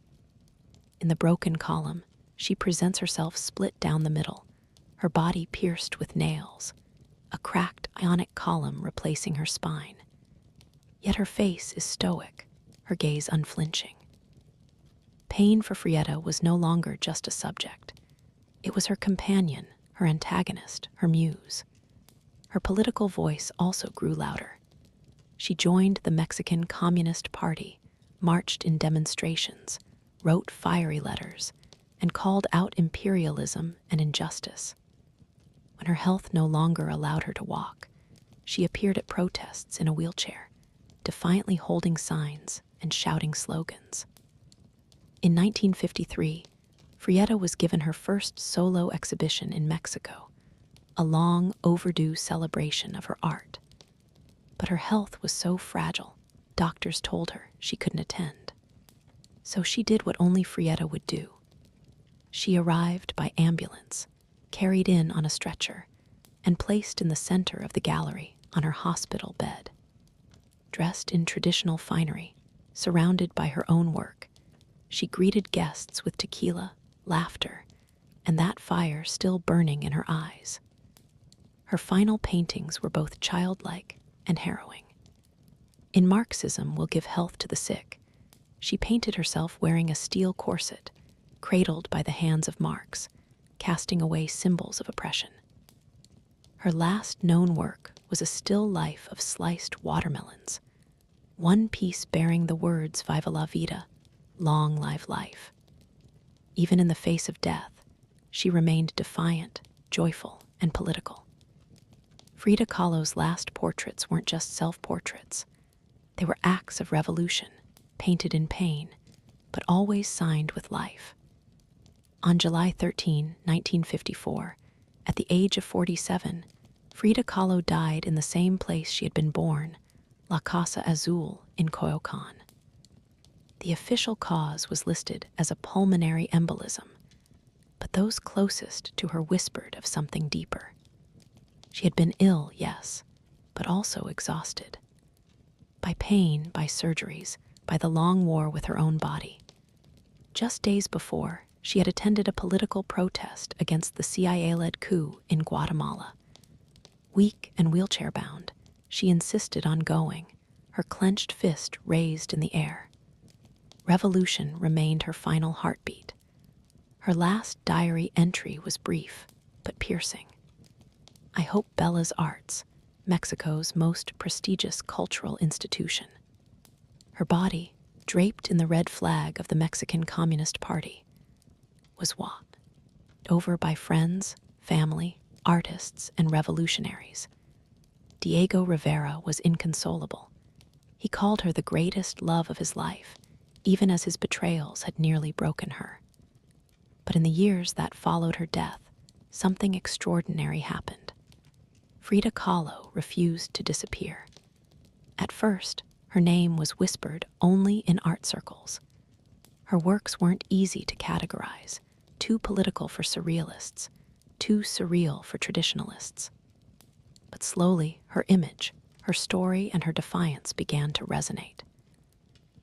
In the broken column, she presents herself split down the middle, her body pierced with nails, a cracked ionic column replacing her spine. Yet her face is stoic, her gaze unflinching. Pain for Frietta was no longer just a subject. It was her companion, her antagonist, her muse. Her political voice also grew louder. She joined the Mexican Communist Party, marched in demonstrations, wrote fiery letters, and called out imperialism and injustice. When her health no longer allowed her to walk, she appeared at protests in a wheelchair, defiantly holding signs and shouting slogans. In 1953, Frietta was given her first solo exhibition in Mexico, a long overdue celebration of her art. But her health was so fragile, doctors told her she couldn't attend. So she did what only Frietta would do. She arrived by ambulance, carried in on a stretcher, and placed in the center of the gallery on her hospital bed. Dressed in traditional finery, surrounded by her own work, she greeted guests with tequila, laughter, and that fire still burning in her eyes. Her final paintings were both childlike and harrowing. In Marxism Will Give Health to the Sick, she painted herself wearing a steel corset, cradled by the hands of Marx, casting away symbols of oppression. Her last known work was a still life of sliced watermelons, one piece bearing the words Viva la vida, long live life. Even in the face of death, she remained defiant, joyful, and political. Frida Kahlo's last portraits weren't just self-portraits. They were acts of revolution, painted in pain, but always signed with life. On July 13, 1954, at the age of 47, Frida Kahlo died in the same place she had been born, La Casa Azul in Coyoacán. The official cause was listed as a pulmonary embolism, but those closest to her whispered of something deeper. She had been ill, yes, but also exhausted. By pain, by surgeries, by the long war with her own body. Just days before, she had attended a political protest against the CIA-led coup in Guatemala. Weak and wheelchair-bound, she insisted on going, her clenched fist raised in the air. Revolution remained her final heartbeat. Her last diary entry was brief, but piercing. I hope Bella's Arts, Mexico's most prestigious cultural institution. Her body, draped in the red flag of the Mexican Communist Party, was watched over by friends, family, artists, and revolutionaries. Diego Rivera was inconsolable. He called her the greatest love of his life, even as his betrayals had nearly broken her. But in the years that followed her death, something extraordinary happened. Frida Kahlo refused to disappear. At first, her name was whispered only in art circles. Her works weren't easy to categorize, too political for surrealists, too surreal for traditionalists. But slowly, her image, her story, and her defiance began to resonate.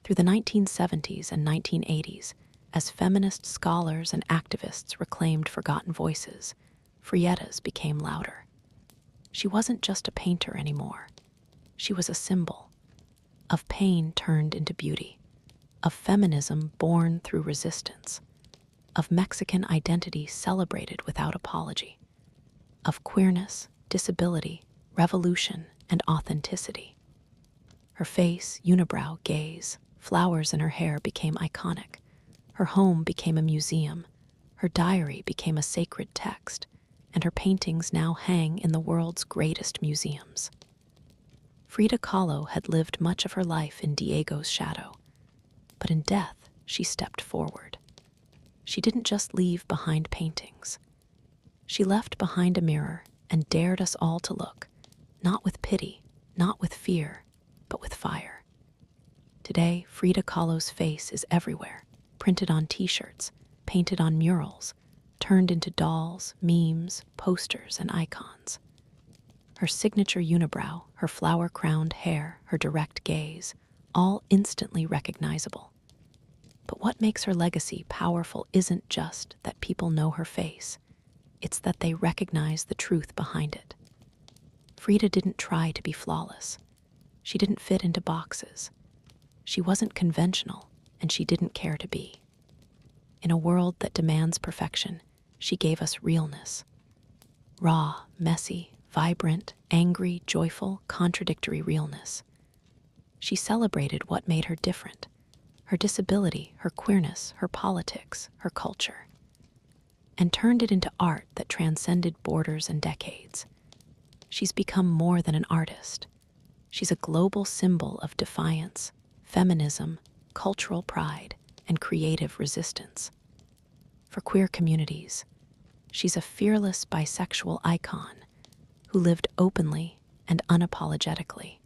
Through the 1970s and 1980s, as feminist scholars and activists reclaimed forgotten voices, Frietta's became louder. She wasn't just a painter anymore. She was a symbol of pain turned into beauty, of feminism born through resistance, of Mexican identity celebrated without apology, of queerness, disability, revolution, and authenticity. Her face, unibrow, gaze, flowers in her hair became iconic. Her home became a museum. Her diary became a sacred text, and her paintings now hang in the world's greatest museums. Frida Kahlo had lived much of her life in Diego's shadow, but in death she stepped forward. She didn't just leave behind paintings. She left behind a mirror and dared us all to look, not with pity, not with fear, but with fire. Today, Frida Kahlo's face is everywhere, printed on t-shirts, painted on murals, turned into dolls, memes, posters, and icons. Her signature unibrow, her flower-crowned hair, her direct gaze, all instantly recognizable. But what makes her legacy powerful isn't just that people know her face. it's that they recognize the truth behind it. Frida didn't try to be flawless. She didn't fit into boxes. She wasn't conventional, and she didn't care to be. In a world that demands perfection, she gave us realness. Raw, messy, vibrant, angry, joyful, contradictory realness. She celebrated what made her different: her disability, her queerness, her politics, her culture, and turned it into art that transcended borders and decades. She's become more than an artist. She's a global symbol of defiance, feminism, cultural pride, and creative resistance. For queer communities, she's a fearless bisexual icon who lived openly and unapologetically.